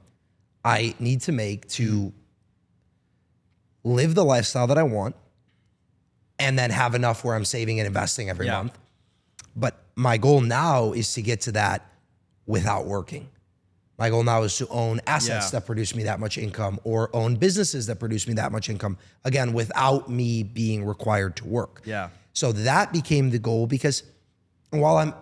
I need to make to live the lifestyle that I want, and then have enough where I'm saving and investing every Yeah. month. But my goal now is to get to that without working. My goal now is to own assets Yeah. that produce me that much income, or own businesses that produce me that much income, again, without me being required to work. Yeah. So that became the goal, because while I'm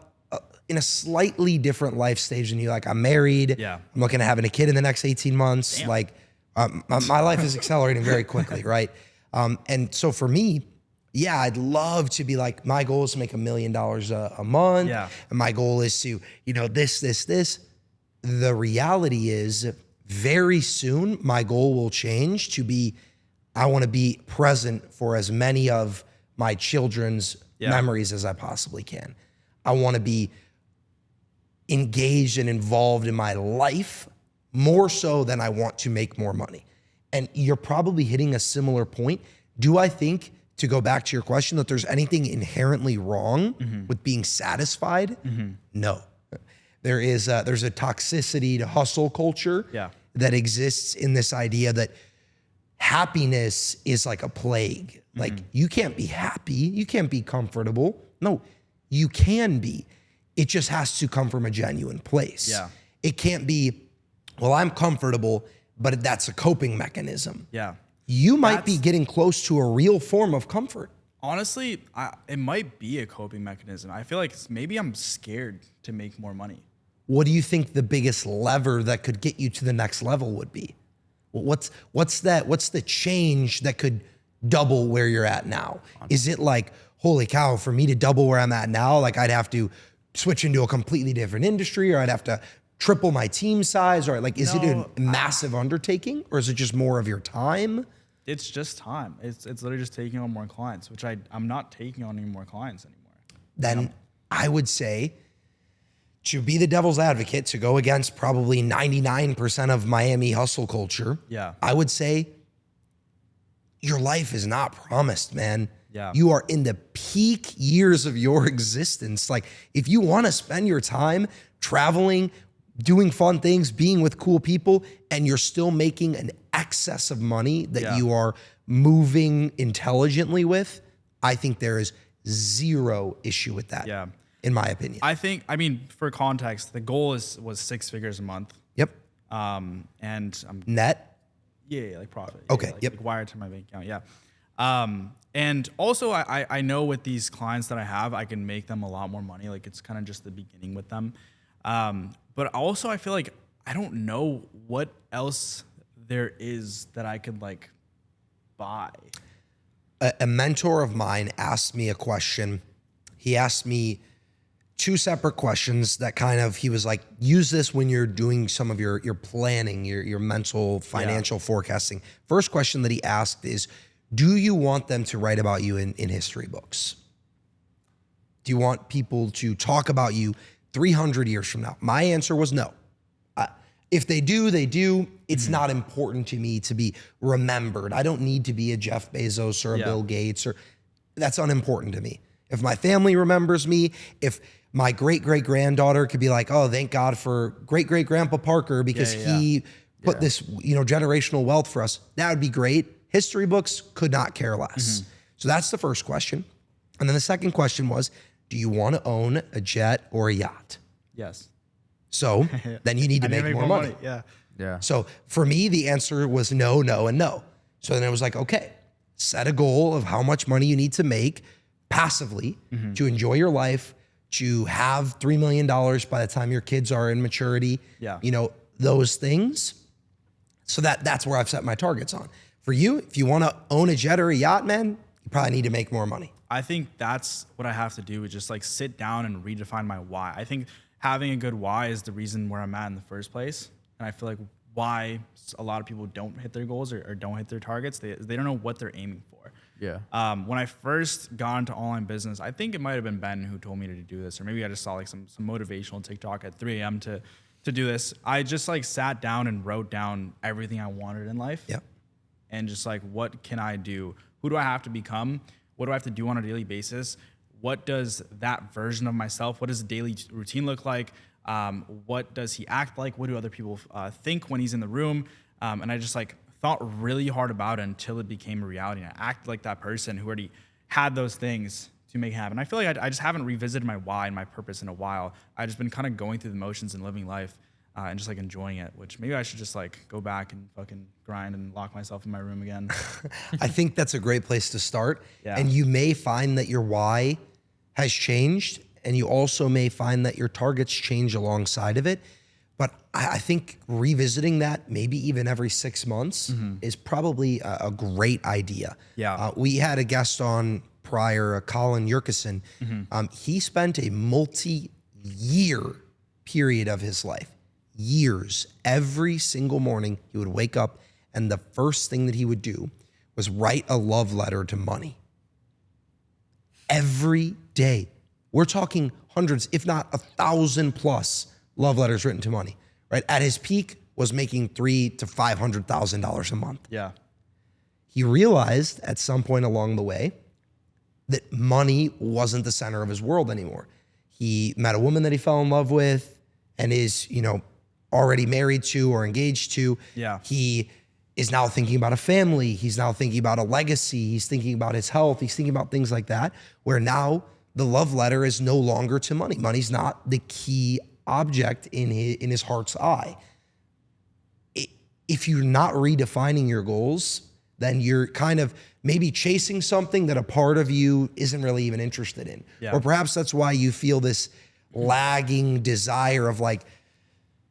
in a slightly different life stage than you, like I'm married, Yeah. I'm looking at having a kid in the next 18 months. Damn. Like my life is accelerating very quickly, right? And so for me, yeah, I'd love to be like, my goal is to make $1 million a month. Yeah. And my goal is to, this. The reality is very soon my goal will change to be, I want to be present for as many of my children's memories as I possibly can. I want to be engaged and involved in my life more so than I want to make more money. And you're probably hitting a similar point. Do I think, to go back to your question, that there's anything inherently wrong with being satisfied? No. There's a toxicity to hustle culture that exists in this idea that happiness is like a plague. Like you can't be happy, you can't be comfortable. No, you can be. It just has to come from a genuine place. Yeah. It can't be, well, I'm comfortable, but that's a coping mechanism. Yeah. You might be getting close to a real form of comfort. Honestly, it might be a coping mechanism. I feel like maybe I'm scared to make more money. What do you think the biggest lever that could get you to the next level would be? What's the change that could double where you're at now? Is it like, holy cow, for me to double where I'm at now, like I'd have to switch into a completely different industry, or I'd have to triple my team size, or like, is it a massive undertaking, or is it just more of your time? It's just time. It's literally just taking on more clients, which I'm not taking on any more clients anymore. Then I would say, to be the devil's advocate, to go against probably 99% of Miami hustle culture, I would say your life is not promised, man. Yeah. You are in the peak years of your existence. Like, if you want to spend your time traveling, doing fun things, being with cool people, and you're still making an excess of money that you are moving intelligently with, I think there is zero issue with that. Yeah. In my opinion. I mean, for context, the goal was 6 figures a month. Yep. And I'm Net? yeah, like profit. Okay. Like, Yep. like wired to my bank account. Yeah. And also I know with these clients that I have, I can make them a lot more money. Like it's kind of just the beginning with them. But also I feel like I don't know what else there is that I could like buy. A mentor of mine asked me a question. He asked me 2 separate questions that kind of, he was like, use this when you're doing some of your planning, your mental financial forecasting. First question that he asked is, do you want them to write about you in history books? Do you want people to talk about you 300 years from now? My answer was no. If they do, they do. It's not important to me to be remembered. I don't need to be a Jeff Bezos or a Bill Gates, or that's unimportant to me. If my family remembers me, if my great-great-granddaughter could be like, oh, thank God for great-great-grandpa Parker because he put this, generational wealth for us, that would be great. History books could not care less. So that's the first question. And then the second question was, do you want to own a jet or a yacht? Yes. So then you need to make more money. Yeah. So for me, the answer was no, no, and no. So then it was like, okay, set a goal of how much money you need to make passively to enjoy your life, to have $3 million by the time your kids are in maturity, those things. So that's where I've set my targets on. For you, if you want to own a jet or a yacht, man, you probably need to make more money. I think that's what I have to do, is just like sit down and redefine my why. I think having a good why is the reason where I'm at in the first place. And I feel like why a lot of people don't hit their goals or don't hit their targets, they don't know what they're aiming for. Yeah. When I first got into online business, I think it might have been Ben who told me to do this, or maybe I just saw like some motivational TikTok at 3 a.m. to do this. I just like sat down and wrote down everything I wanted in life. Yep. And just like, what can I do? Who do I have to become? What do I have to do on a daily basis? What does that version of myself, what does a daily routine look like? What does he act like? What do other people think when he's in the room? And I just like thought really hard about it until it became a reality. And I acted like that person who already had those things to make it happen. I feel like I just haven't revisited my why and my purpose in a while. I've just been kind of going through the motions and living life. and just like enjoying it, which maybe I should just like go back and fucking grind and lock myself in my room again. I think that's a great place to start. Yeah. And you may find that your why has changed, and you also may find that your targets change alongside of it. But I think revisiting that maybe even every 6 months is probably a great idea. Yeah. We had a guest on prior, Colin Yurkison. He spent a multi-year period of his life, years, every single morning he would wake up and the first thing that he would do was write a love letter to money. Every day. We're talking hundreds, if not 1,000 plus love letters written to money, right? At his peak was making $300,000 to $500,000 a month. Yeah. He realized at some point along the way that money wasn't the center of his world anymore. He met a woman that he fell in love with and is, already married to or engaged to. Yeah. He is now thinking about a family. He's now thinking about a legacy. He's thinking about his health. He's thinking about things like that, where now the love letter is no longer to money. Money's not the key object in his heart's eye. If you're not redefining your goals, then you're kind of maybe chasing something that a part of you isn't really even interested in. Yeah. Or perhaps that's why you feel this lagging desire of like,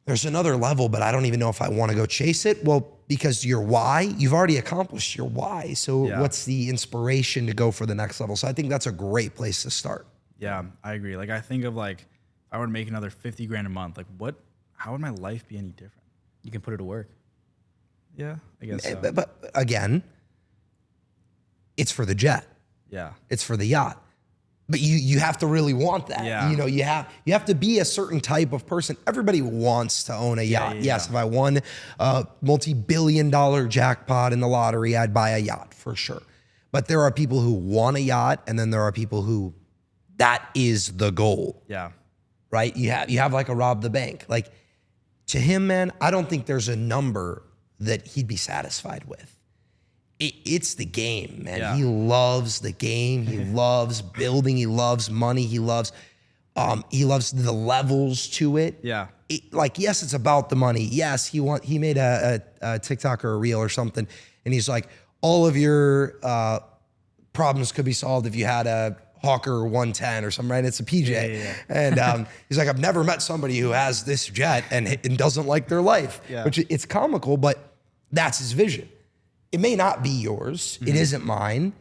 there's another level, but I don't even know if I want to go chase it. Well, because your why, you've already accomplished your why. So what's the inspiration to go for the next level? So I think that's a great place to start. Yeah, I agree. Like I think of like, if I were to make another 50 grand a month, like how would my life be any different? You can put it to work. Yeah, I guess so. But again, it's for the jet. Yeah. It's for the yacht. But you have to really want that. Yeah. You have to be a certain type of person. Everybody wants to own a yacht. Yes, if I won a multi-billion-dollar jackpot in the lottery, I'd buy a yacht for sure. But there are people who want a yacht, and then there are people who that is the goal. Yeah. Right? You have like a rob the bank. Like to him, man, I don't think there's a number that he'd be satisfied with. It's the game, man. Yeah. He loves the game. He loves building. He loves money. He loves the levels to it. Yeah. Yes, it's about the money. Yes, he made a TikTok or a reel or something, and he's like, all of your problems could be solved if you had a Hawker 110 or something, right? It's a PJ. Yeah. And he's like, I've never met somebody who has this jet and doesn't like their life, which it's comical, but that's his vision. It may not be yours. It isn't mine.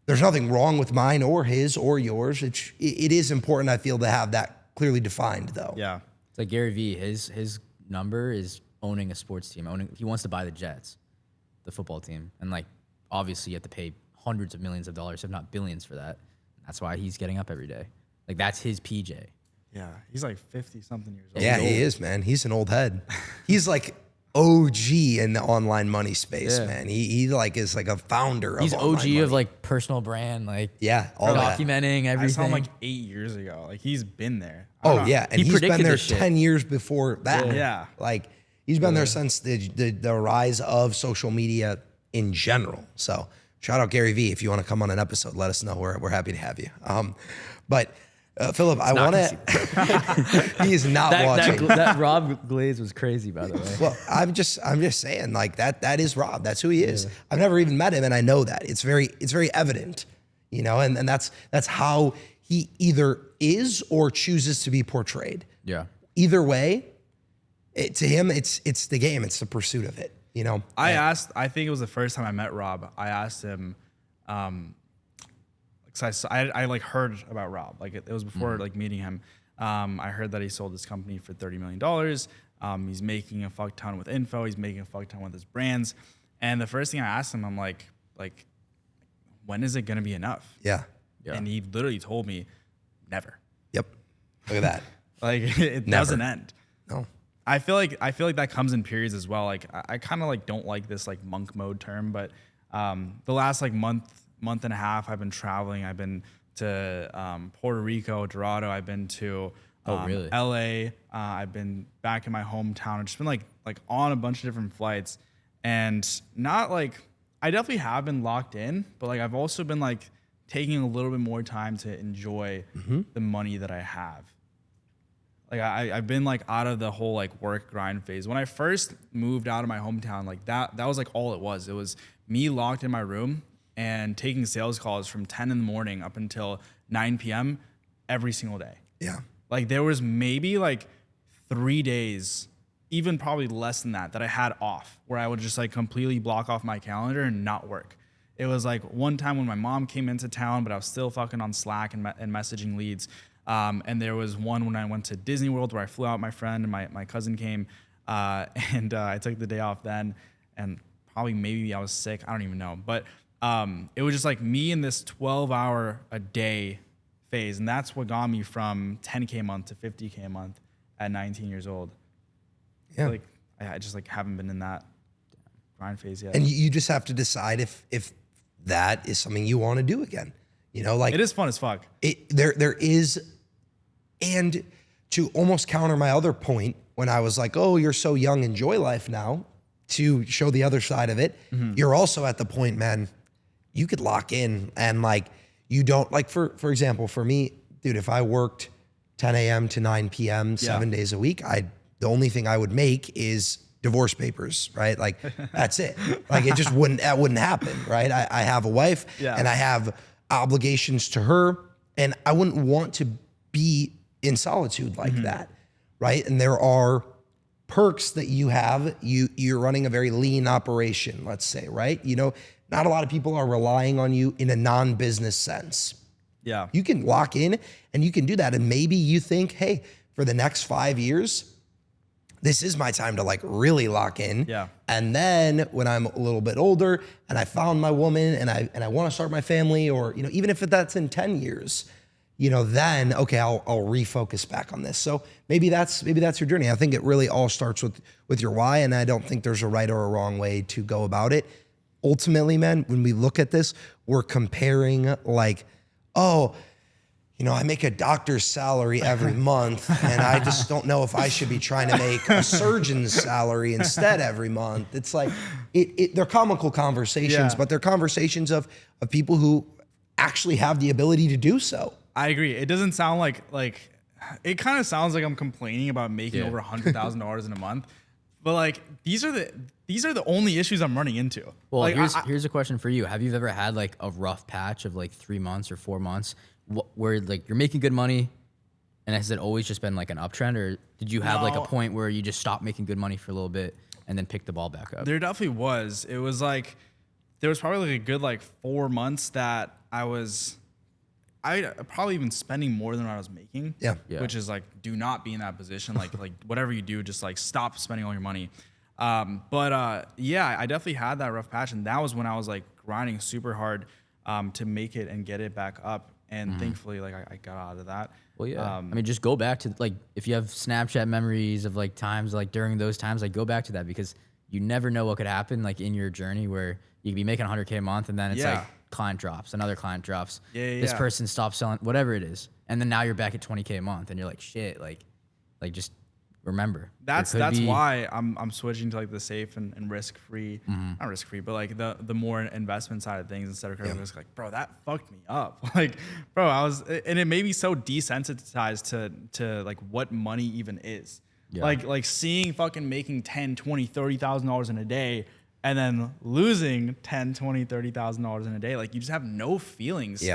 There's nothing wrong with mine or his or yours. It is important, I feel, to have that clearly defined, though. Yeah. It's like Gary Vee. His number is owning a sports team. He wants to buy the Jets, the football team, and like obviously you have to pay hundreds of millions of dollars, if not billions, for that. That's why he's getting up every day. Like that's his PJ. Yeah. He's like 50 something years old. Yeah, he is, man. He's an old head. He's like OG in the online money space, man. He like is like a founder. He's of online OG money. of like personal brand, like all that. documenting everything. I saw him like 8 years ago. Like he's been there. Oh yeah, and he's been predicted there this shit. 10 years before that. Yeah. Like he's been there since the rise of social media in general. So shout out Gary Vee. If you want to come on an episode, let us know. We're happy to have you. But Phillip, I want to. He is not watching. That Rob Glaze was crazy, by the way. Well, I'm just saying, like that is Rob. That's who he is. Yeah. I've never even met him, and I know that. It's very evident, and that's how he either is or chooses to be portrayed. Yeah. Either way, to him, it's the game. It's the pursuit of it. I think it was the first time I met Rob. I asked him, because I like heard about Rob. Like it was before like meeting him. I heard that he sold his company for $30 million. He's making a fuck ton with info. He's making a fuck ton with his brands. And the first thing I asked him, I'm like, when is it gonna be enough? Yeah. And he literally told me, never. Yep. Look at that. Like it doesn't end. No. I feel like that comes in periods as well. Like I kind of like don't like this like monk mode term, but the last like month and a half I've been traveling. I've been to Puerto Rico, Dorado. I've been to really? LA. I've been back in my hometown. I've just been like on a bunch of different flights, and not like I definitely have been locked in, but like I've also been like taking a little bit more time to enjoy the money that I have. Like I've been like out of the whole like work grind phase. When I first moved out of my hometown, like that was like all it was. It was me locked in my room and taking sales calls from 10 in the morning up until 9 p.m. every single day. Yeah. Like there was maybe like 3 days, even probably less than that I had off, where I would just like completely block off my calendar and not work. It was like one time when my mom came into town, but I was still fucking on Slack and messaging leads. And there was one when I went to Disney World where I flew out my friend and my cousin came, and I took the day off then, and probably maybe I was sick. I don't even know. But it was just like me in this 12-hour a day phase. And that's what got me from 10K a month to 50K a month at 19 years old. Yeah. Like I just like haven't been in that grind phase yet. And you just have to decide if that is something you want to do again. You know, like it is fun as fuck. There is, and to almost counter my other point when I was like, oh, you're so young, enjoy life now, to show the other side of it, you're also at the point, man, you could lock in and like, you don't like, for example, for me, dude, if I worked 10 a.m. to 9 p.m. 7 days a week, the only thing I would make is divorce papers, right? Like that's it. Like it just wouldn't happen, right? I have a wife and I have obligations to her, and I wouldn't want to be in solitude like that, right? And there are perks that you have. You're running a very lean operation, let's say, right? You know, not a lot of people are relying on you in a non-business sense. Yeah. You can lock in and you can do that. And maybe you think, hey, for the next 5 years, this is my time to like really lock in. Yeah. And then when I'm a little bit older and I found my woman and I want to start my family, or, you know, even if that's in 10 years, you know, then, okay, I'll refocus back on this. So maybe that's your journey. I think it really all starts with your why. And I don't think there's a right or a wrong way to go about it. Ultimately, man, when we look at this, we're comparing like, oh, you know, I make a doctor's salary every month, and I just don't know if I should be trying to make a surgeon's salary instead every month. It's like, they're comical conversations, but they're conversations of people who actually have the ability to do so. I agree. It doesn't sound like it kind of sounds like I'm complaining about making over $100,000 in a month, but like these are the only issues I'm running into. Well, like, here's a question for you. Have you ever had like a rough patch of like 3 months or 4 months where like you're making good money, and has it always just been like an uptrend, or did you have like a point where you just stopped making good money for a little bit and then picked the ball back up? There definitely was. It was like there was probably like a good like 4 months that I probably even spending more than what I was making. Yeah. Which is like, do not be in that position. Like whatever you do, just like stop spending all your money. Yeah, I definitely had that rough patch, and that was when I was like grinding super hard to make it and get it back up. And thankfully, like I got out of that. Well, yeah. I mean, just go back to like, if you have Snapchat memories of like times, like during those times, like go back to that, because you never know what could happen like in your journey where you could be making 100K a month, and then it's like client drops, another client drops. This person stops selling, whatever it is. And then now you're back at 20K a month, and you're like, shit, like just remember. That's why I'm switching to like the safe and risk free, not risk free, but like the more investment side of things instead of credit risk. Like, bro, that fucked me up. Like, bro, and it made me so desensitized to like what money even is. Yeah. Like seeing fucking making $10,000, $20,000, $30,000 in a day, and then losing $10,000, $20,000, $30,000 in a day. Like, you just have no feelings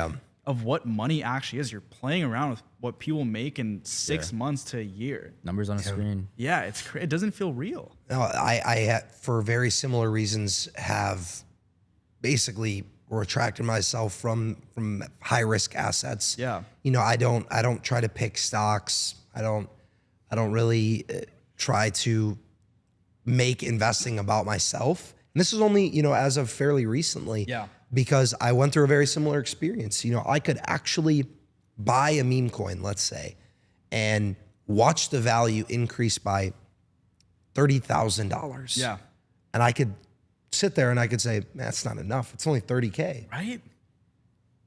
of what money actually is. You're playing around with what people make in 6 months to a year. Numbers on a screen. Yeah, it doesn't feel real. No, I for very similar reasons have basically retracted myself from high risk assets. Yeah. You know, I don't try to pick stocks. I don't really try to make investing about myself. And this is only, you know, as of fairly recently. Yeah. Because I went through a very similar experience. You know, I could actually buy a meme coin, let's say, and watch the value increase by $30,000. Yeah. And I could sit there and I could say, man, that's not enough. It's only 30K. Right?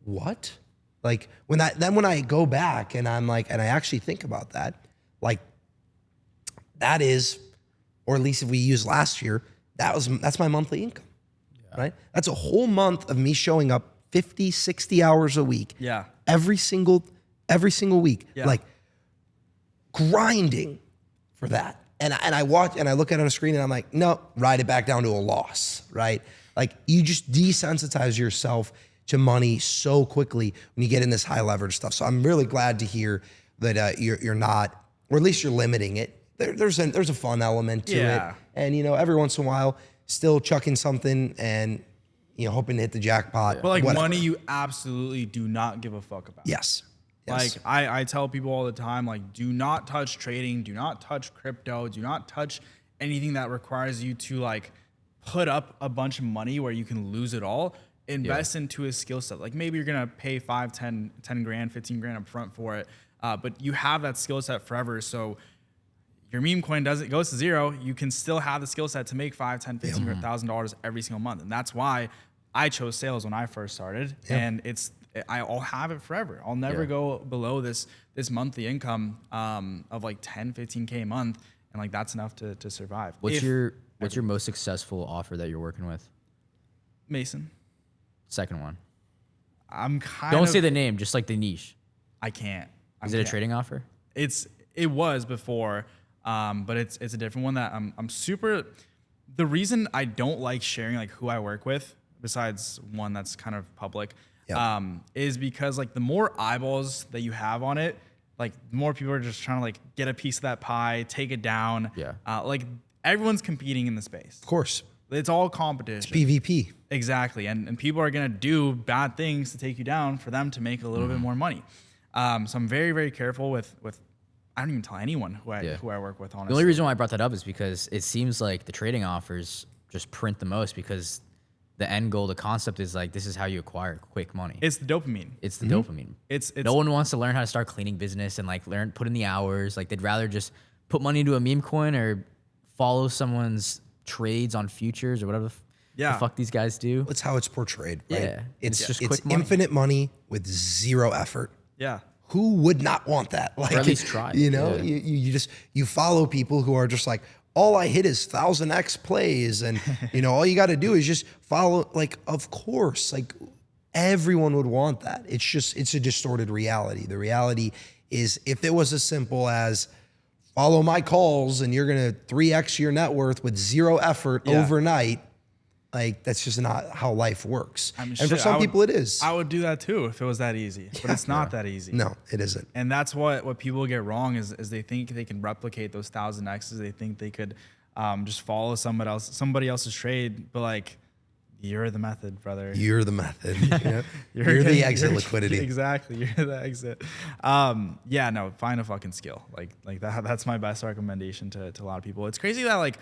What? Like when I go back and I'm like, and I actually think about that, like that is, or at least if we use last year, that's my monthly income. Right? That's a whole month of me showing up 50, 60 hours a week. Yeah. Every single week. Yeah. Like grinding for that. And I watch and I look at it on a screen and I'm like, no, ride it back down to a loss, right? Like you just desensitize yourself to money so quickly when you get in this high leverage stuff. So I'm really glad to hear that you're not, or at least you're limiting it. There's a fun element to it. And every once in a while, still chucking something and hoping to hit the jackpot. But like money you absolutely do not give a fuck about. Yes. Like I tell people all the time, like, do not touch trading, do not touch crypto, do not touch anything that requires you to like put up a bunch of money where you can lose it all. Invest into a skill set. Like maybe you're gonna pay 5, 10 grand, 15 grand up front for it. But you have that skill set forever. So your meme coin goes to zero, you can still have the skill set to make $5, 10, $15,000 every single month. And that's why I chose sales when I first started. And I'll have it forever. I'll never go below this monthly income of like 10, 15K a month. And like that's enough to survive. What's your most successful offer that you're working with? Mason. Second one. Don't say the name, just like the niche. I can't. Is it a trading offer? It was before, but it's a different one that I'm super. The reason I don't like sharing like who I work with, besides one that's kind of public, is because like the more eyeballs that you have on it, like the more people are just trying to like get a piece of that pie, take it down. Like everyone's competing in the space. Of course. It's all competition. It's PvP. Exactly. And people are going to do bad things to take you down for them to make a little bit more money. So I'm very, very careful with I don't even tell anyone who I work with, honestly. The only reason why I brought that up is because it seems like the trading offers just print the most because the end goal, the concept is like, this is how you acquire quick money. It's the dopamine. It's the dopamine. It's no one wants to learn how to start cleaning business and like put in the hours. Like they'd rather just put money into a meme coin or follow someone's trades on futures or whatever the fuck these guys do. That's how it's portrayed, right? Yeah. It's just quick money. Infinite money with zero effort. Yeah. Who would not want that? Like, or at least try. You follow people who are just like, all I hit is 1000x plays, and all you got to do is just follow. Like, of course, like everyone would want that. It's a distorted reality. The reality is, if it was as simple as follow my calls and you're gonna 3x your net worth with zero effort overnight, like that's just not how life works. And for some people, it is. I would do that too if it was that easy, but it's not that easy. No, it isn't. And that's what people get wrong is they think they can replicate those 1000x's. They think they could just follow somebody else's trade, but like you're the method, brother. You're the method. You're the exit liquidity. Exactly, you're the exit. No, find a fucking skill like that. That's my best recommendation to a lot of people. It's crazy that like.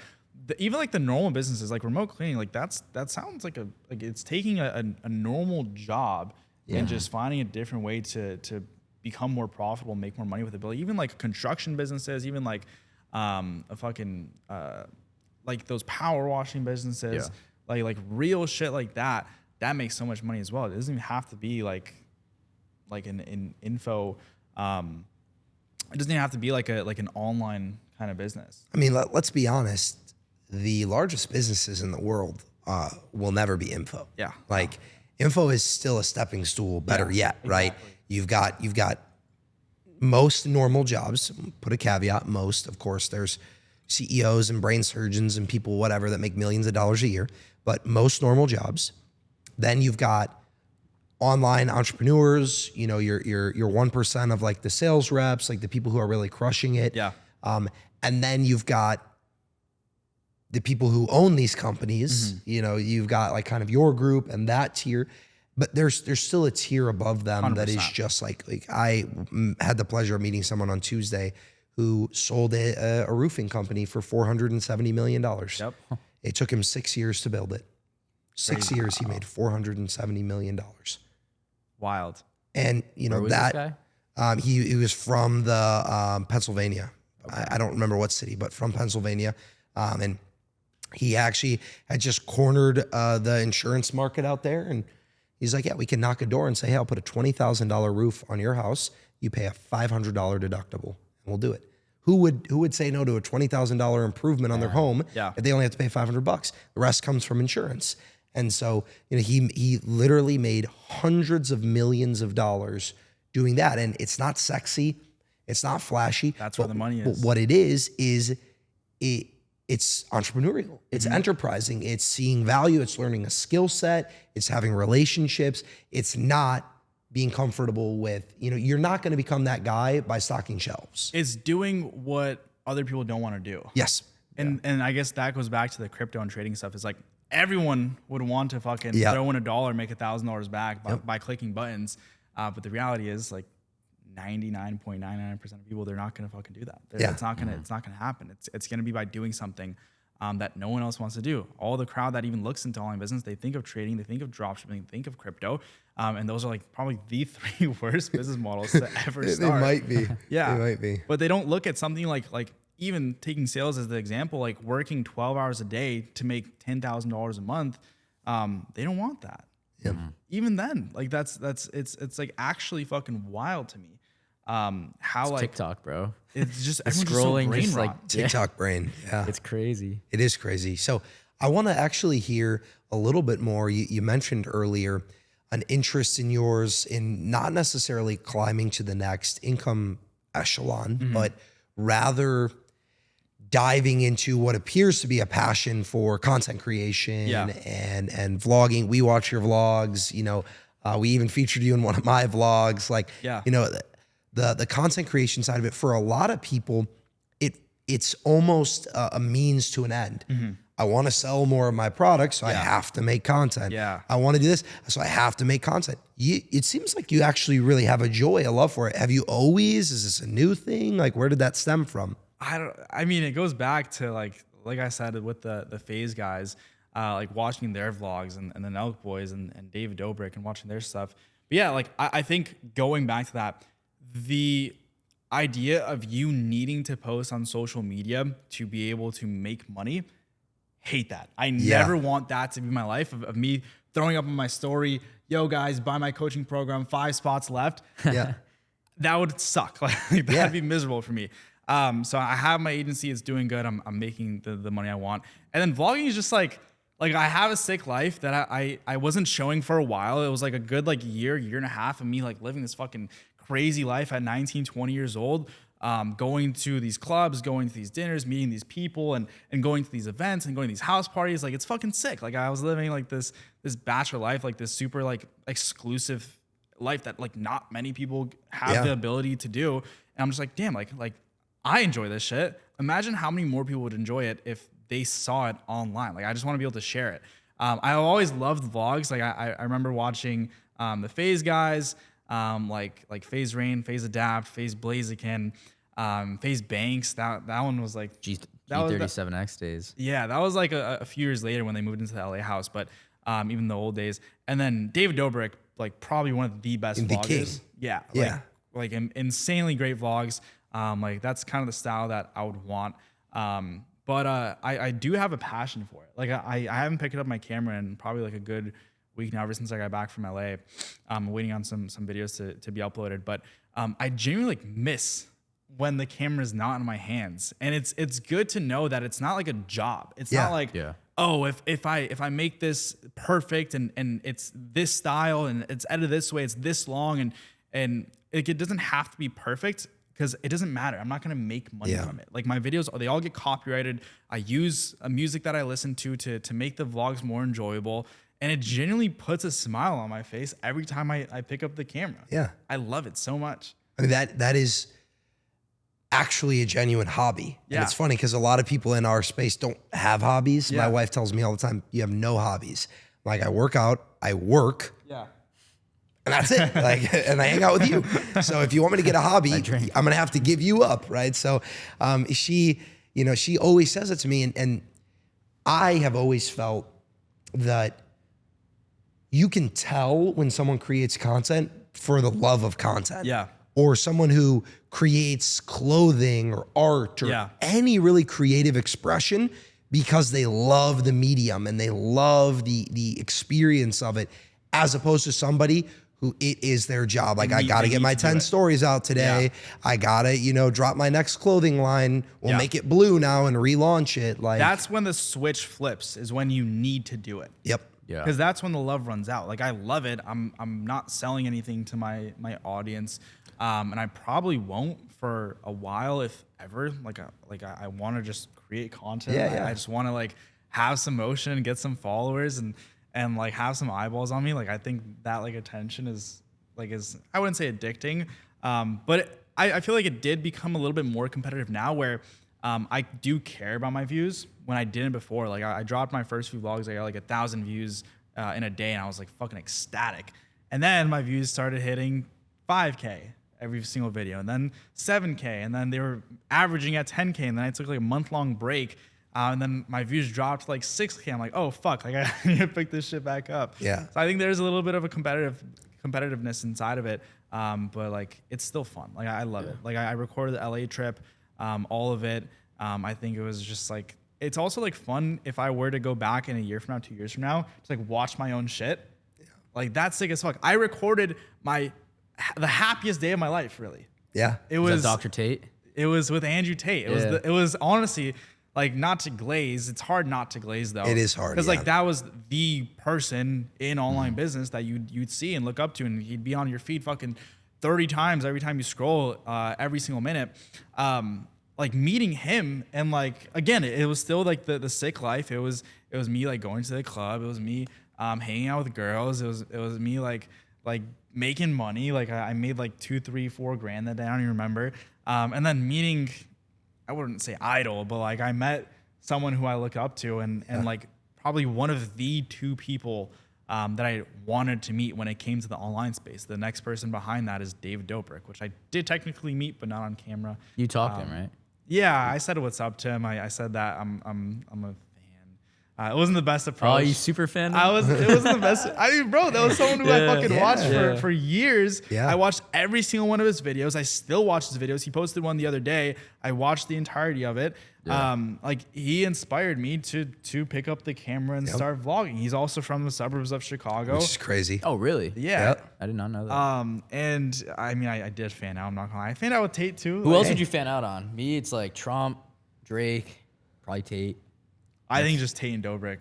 Even like the normal businesses, like remote cleaning, like that sounds like it's taking a normal job and just finding a different way to become more profitable, make more money with it. But even like construction businesses, even like a fucking like those power washing businesses, like real shit like that makes so much money as well. It doesn't even have to be like an info. It doesn't even have to be like an online kind of business. I mean, let's be honest. The largest businesses in the world will never be info. Yeah. Like info is still a stepping stool, better yet, right? Exactly. You've got most normal jobs, put a caveat, most, of course, there's CEOs and brain surgeons and people, whatever, that make millions of dollars a year, but most normal jobs. Then you've got online entrepreneurs, your 1% of like the sales reps, like the people who are really crushing it. Yeah. And then you've got the people who own these companies. You've got like kind of your group and that tier, but there's still a tier above them 100%. That is just like I had the pleasure of meeting someone on Tuesday who sold a roofing company for $470 million. Yep. It took him 6 years to build it. 6 years, he made $470 million. Wild. And Where was this guy? He was from the Pennsylvania. Okay. I don't remember what city, but from Pennsylvania. And he actually had just cornered the insurance market out there. And he's like, yeah, we can knock a door and say, hey, I'll put a $20,000 roof on your house. You pay a $500 deductible and we'll do it. Who would say no to a $20,000 improvement on their home if they only have to pay $500? The rest comes from insurance. And so, he literally made hundreds of millions of dollars doing that. And it's not sexy. It's not flashy. That's where the money is. But what it is it's entrepreneurial. It's enterprising. It's seeing value. It's learning a skill set. It's having relationships. It's not being comfortable with, you're not going to become that guy by stocking shelves. It's doing what other people don't want to do. Yes. And I guess that goes back to the crypto and trading stuff. It's like everyone would want to fucking throw in $1, make $1,000 back by clicking buttons. But the reality is like 99.99% of people, they're not going to fucking do that. It's not going to happen. It's going to be by doing something that no one else wants to do. All the crowd that even looks into online business, they think of trading, they think of dropshipping, they think of crypto. And those are like probably the 3 worst business models to ever start. They might be. Yeah. They might be. But they don't look at something like even taking sales as the example, like working 12 hours a day to make $10,000 a month. They don't want that. Yep. Even then, like it's like actually fucking wild to me. How it's like TikTok, bro. It's just scrolling, just just brain like rot. TikTok brain. Yeah. It's crazy. It is crazy. So I want to actually hear a little bit more. You mentioned earlier an interest in yours in not necessarily climbing to the next income echelon, but rather diving into what appears to be a passion for content creation and vlogging. We watch your vlogs, we even featured you in one of my vlogs. Like, the content creation side of it, for a lot of people, it's almost a means to an end. I want to sell more of my products, so I have to make content. Yeah. I want to do this, so I have to make content. It seems like you actually really have a joy, a love for it. Have you always? Is this a new thing? Like, where did that stem from? I mean, it goes back to like I said with the Phase guys, like watching their vlogs and the Nelk Boys and David Dobrik and watching their stuff. But yeah, like I think going back to that, the idea of you needing to post on social media to be able to make money, hate that. I never want that to be my life of me throwing up on my story, yo guys, buy my coaching program, 5 spots left. Yeah. That would suck. Like that'd be miserable for me. So I have my agency, it's doing good. I'm making the money I want. And then vlogging is just like I have a sick life that I wasn't showing for a while. It was like a good year and a half of me like living this fucking crazy life at 19, 20 years old, going to these clubs, going to these dinners, meeting these people and going to these events and going to these house parties. Like it's fucking sick. Like I was living like this bachelor life, like this super like exclusive life that like not many people have the ability to do. And I'm just like, damn, like I enjoy this shit. Imagine how many more people would enjoy it if they saw it online. Like I just want to be able to share it. I always loved vlogs. Like I remember watching the Phase guys, like Phase Rain, Phase Adapt, Phase Blaziken, Phase Banks. That one was like G37X days. Yeah, that was like a few years later when they moved into the LA house, but even the old days. And then David Dobrik, like probably one of the best vloggers. Yeah. Like insanely great vlogs. Like that's kind of the style that I would want. But I do have a passion for it. Like I haven't picked up my camera in probably like a good week now, ever since I got back from LA. I'm waiting on some videos to be uploaded, but I genuinely like miss when the camera's not in my hands. And it's good to know that it's not like a job. It's not like, oh, if I make this perfect and it's this style and it's edited this way, it's this long and it doesn't have to be perfect. Because it doesn't matter. I'm not gonna make money from it. Like my videos, they all get copyrighted. I use a music that I listen to make the vlogs more enjoyable. And it genuinely puts a smile on my face every time I pick up the camera. Yeah. I love it so much. I mean, that is actually a genuine hobby. Yeah. And it's funny because a lot of people in our space don't have hobbies. Yeah. My wife tells me all the time, you have no hobbies. Like I work out, I work. Yeah. And that's it. Like, and I hang out with you. So if you want me to get a hobby, I'm going to have to give you up. Right. So, she always says it to me. And I have always felt that you can tell when someone creates content for the love of content. Yeah. Or someone who creates clothing or art or any really creative expression because they love the medium and they love the experience of it, as opposed to somebody who it is their job. Like I got to get my 10 stories out today. Yeah. I got to, drop my next clothing line. We'll make it blue now and relaunch it. Like that's when the switch flips, is when you need to do it. Yep. Yeah. Because that's when the love runs out. Like I love it. I'm not selling anything to my audience. And I probably won't for a while, if ever. I want to just create content. Yeah. I just want to like have some motion, get some followers, and like have some eyeballs on me. Like I think that like attention is I wouldn't say addicting, but I feel like it did become a little bit more competitive now, where I do care about my views when I didn't before. Like I dropped my first few vlogs, I got like 1,000 views in a day, and I was like fucking ecstatic. And then my views started hitting 5K every single video, and then 7K, and then they were averaging at 10K, and then I took like a month-long break, and then my views dropped to like 6K. I'm like, oh fuck, like I need to pick this shit back up. Yeah. So I think there's a little bit of a competitiveness inside of it, but like it's still fun. Like I love it. Like I recorded the LA trip, all of it. I think it was just like, it's also like fun if I were to go back in a year from now, 2 years from now, to like watch my own shit. Yeah. Like that's sick as fuck. I recorded the happiest day of my life, really. Yeah. It was Dr. Tate. It was with Andrew Tate. It was honestly like, not to glaze. It's hard not to glaze though. It is hard. Because like that was the person in online business that you'd see and look up to, and he'd be on your feed fucking 30 times every time you scroll, every single minute. Like meeting him, and like again, it was still like the sick life. It was me like going to the club. It was me hanging out with girls. It was me like making money. Like I made like 2, 3, 4 grand that day. I don't even remember. And then meeting, I wouldn't say idol, but like I met someone who I look up to, and like probably one of the 2 people that I wanted to meet when it came to the online space. The next person behind that is Dave Dobrik, which I did technically meet, but not on camera. You talked to him, right? Yeah, I said what's up to him. I said that I'm a fan. It wasn't the best approach. Oh, you super fan? It wasn't the best. I mean, bro, that was someone who I fucking watched for years. Yeah. I watched every single one of his videos. I still watch his videos. He posted one the other day. I watched the entirety of it. Yeah. Like he inspired me to pick up the camera and start vlogging. He's also from the suburbs of Chicago. Which is crazy. Oh, really? Yeah. Yep. I did not know that. And I mean, I did fan out. I'm not gonna lie. I fanned out with Tate too. Who else would you fan out on? Me, it's like Trump, Drake, probably Tate. I think just Tate and Dobrik.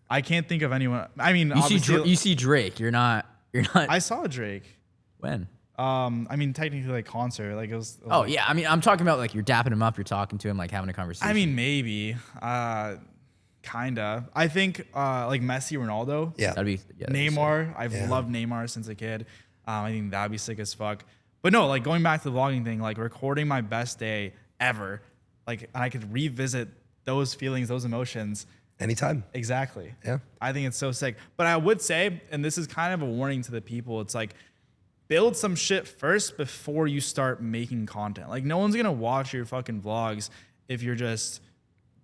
I can't think of anyone. I mean, You see Drake. You're not. I saw Drake. When? I mean, technically, like concert, like it was. Oh yeah, I mean, I'm talking about like you're dapping him up, you're talking to him, like having a conversation. I mean, maybe, kinda. I think like Messi, Ronaldo. Yeah. That'd be Neymar. I've loved Neymar since a kid. I think that'd be sick as fuck. But no, like going back to the vlogging thing, like recording my best day ever, like I could revisit those feelings, those emotions. Anytime. Exactly. Yeah. I think it's so sick. But I would say, and this is kind of a warning to the people, it's like, build some shit first before you start making content. Like no one's gonna watch your fucking vlogs if you're just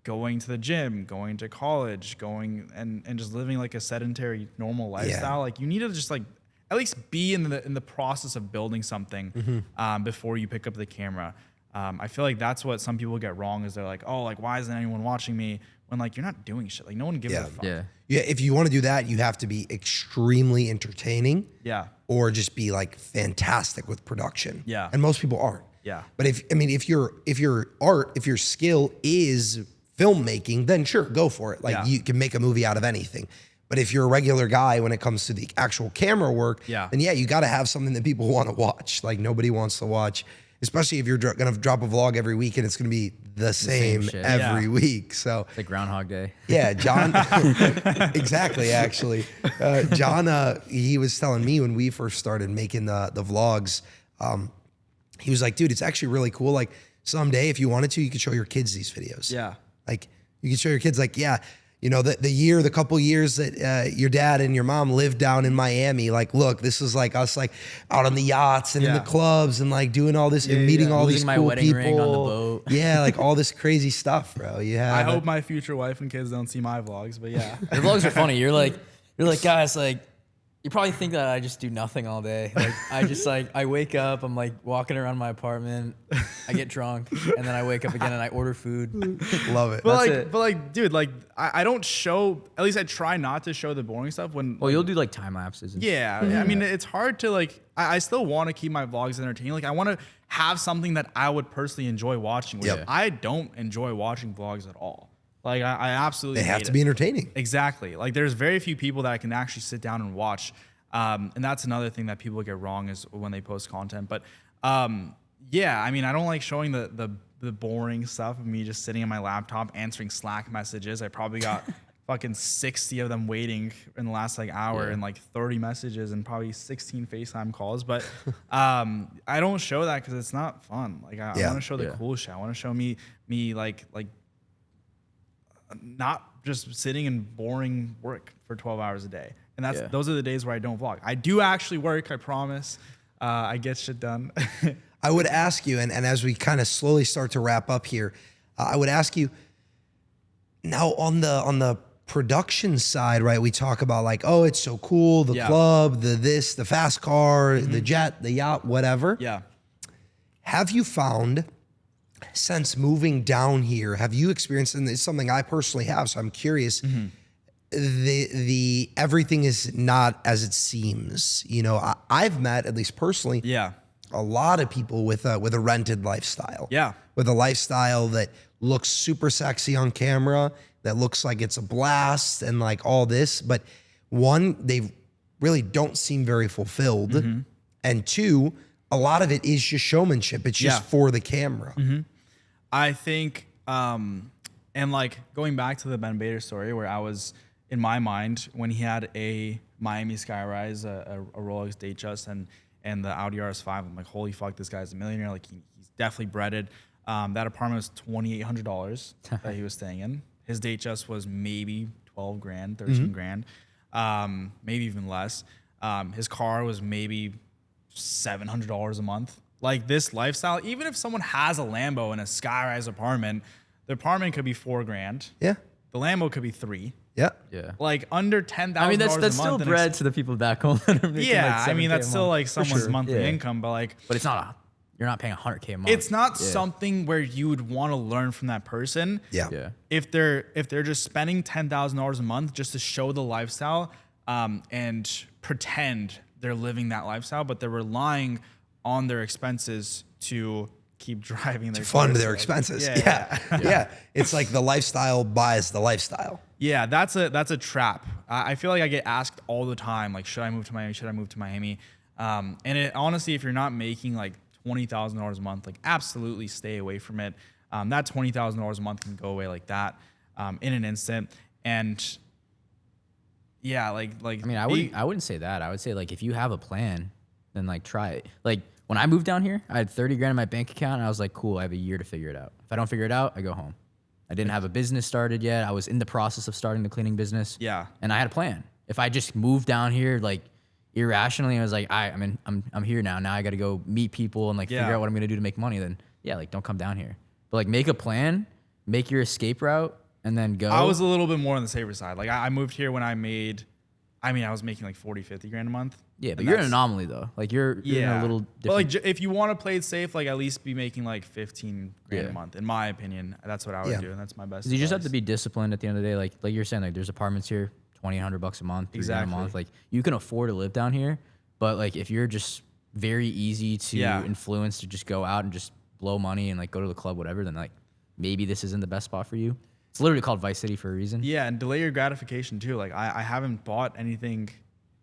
going to the gym, going to college, going and just living like a sedentary normal lifestyle. Yeah. Like you need to just like at least be in the process of building something before you pick up the camera. I feel like that's what some people get wrong, is they're like, oh, like why isn't anyone watching me? When like you're not doing shit. Like no one gives a fuck. Yeah. Yeah, if you want to do that, you have to be extremely entertaining. Yeah. Or just be like fantastic with production. Yeah. And most people aren't. Yeah. But if your skill is filmmaking, then sure, go for it. Like you can make a movie out of anything. But if you're a regular guy when it comes to the actual camera work, then you got to have something that people want to watch. Like nobody wants to watch, especially if you're going to drop a vlog every week and it's going to be the same every week. So it's like Groundhog Day. Yeah, John. Exactly. Actually, John. He was telling me when we first started making the vlogs, he was like, "Dude, it's actually really cool. Like someday, if you wanted to, you could show your kids these videos. Yeah, like you could show your kids, like, yeah." You know, the couple years that your dad and your mom lived down in Miami, like, look, this is like us, like out on the yachts and in the clubs and like doing all this and meeting all these cool my wedding people. Ring on the boat. Yeah, like all this crazy stuff, bro. You have. I hope my future wife and kids don't see my vlogs, but yeah. Your vlogs are funny. You're like, guys, like, you probably think that I just do nothing all day. Like, I wake up, I'm like walking around my apartment, I get drunk, and then I wake up again and I order food. Love it. But like, dude, like, I don't show, at least I try not to show the boring stuff when. Well, you'll do like time lapses. Yeah. I mean, it's hard to like, I still want to keep my vlogs entertaining. Like, I want to have something that I would personally enjoy watching. Which I don't enjoy watching vlogs at all. Like I absolutely They have to be entertaining. Exactly. Like there's very few people that I can actually sit down and watch. And that's another thing that people get wrong is when they post content. But Yeah, I mean, I don't like showing the boring stuff of me just sitting on my laptop answering Slack messages. I probably got fucking 60 of them waiting in the last like hour and like 30 messages and probably 16 FaceTime calls. But I don't show that because it's not fun. Like I want to show the cool shit. I want to show me like not just sitting in boring work for 12 hours a day. And those are the days where I don't vlog. I do actually work, I promise. I get shit done. I would ask you, and as we kind of slowly start to wrap up here, I would ask you now on the production side, right? We talk about like, oh, it's so cool, the club, the fast car, the jet, the yacht, whatever. Yeah. Have you found, since moving down here, have you experienced, and it's something I personally have, so I'm curious, the everything is not as it seems. You know, I've met, at least personally, a lot of people with a rented lifestyle. Yeah. With a lifestyle that looks super sexy on camera, that looks like it's a blast and like all this, but one, they really don't seem very fulfilled. And two, a lot of it is just showmanship. It's just for the camera. I think, and like going back to the Ben Bader story where I was, in my mind, when he had a Miami Skyrise, a Rolex Datejust and the Audi RS5, I'm like, holy fuck, this guy's a millionaire. Like he's definitely breaded. That apartment was $2,800 that he was staying in. His Datejust was maybe 12 grand, 13 grand, maybe even less. His car was maybe $700 a month. Like this lifestyle, even if someone has a Lambo in a skyrise apartment, the apartment could be 4 grand. Yeah. The Lambo could be 3. Yeah. Yeah. Like under $10,000 I mean, that's still bread to the people back home that are making like I mean, that's still like someone's monthly income, but it's not you're not paying $100K a month. It's not something where you would want to learn from that person. Yeah. If they're just spending $10,000 a month just to show the lifestyle, and pretend they're living that lifestyle, but they're relying on their expenses to keep driving their fund their expenses. Yeah. It's like the lifestyle buys the lifestyle. Yeah, that's a trap. I feel like I get asked all the time, like, should I move to Miami? Should I move to Miami? And honestly, if you're not making like $20,000 a month, like absolutely stay away from it. That $20,000 a month can go away like that in an instant. And yeah, like I mean, I wouldn't say that. I would say like if you have a plan, then like try it. Like when I moved down here, I had 30 grand in my bank account, and I was like, cool, I have a year to figure it out. If I don't figure it out, I go home. I didn't have a business started yet. I was in the process of starting the cleaning business. Yeah. And I had a plan. If I just moved down here like irrationally, I was like, I'm here now. Now I got to go meet people and like figure out what I'm going to do to make money. Then like don't come down here. But like make a plan, make your escape route, and then go. I was a little bit more on the safer side. Like I moved here when I was making like 40, 50 grand a month. Yeah, but you're an anomaly though. Like you're in a little different. But like if you want to play it safe, like at least be making like 15 grand a month. In my opinion, that's what I would do, and that's my best. You just have to be disciplined at the end of the day. Like you're saying, like there's apartments here, $2,800 a month, $3,000 a month. Like you can afford to live down here, but like if you're just very easy to influence to just go out and just blow money and like go to the club, whatever, then like maybe this isn't the best spot for you. It's literally called Vice City for a reason. Yeah, and delay your gratification too. Like I haven't bought anything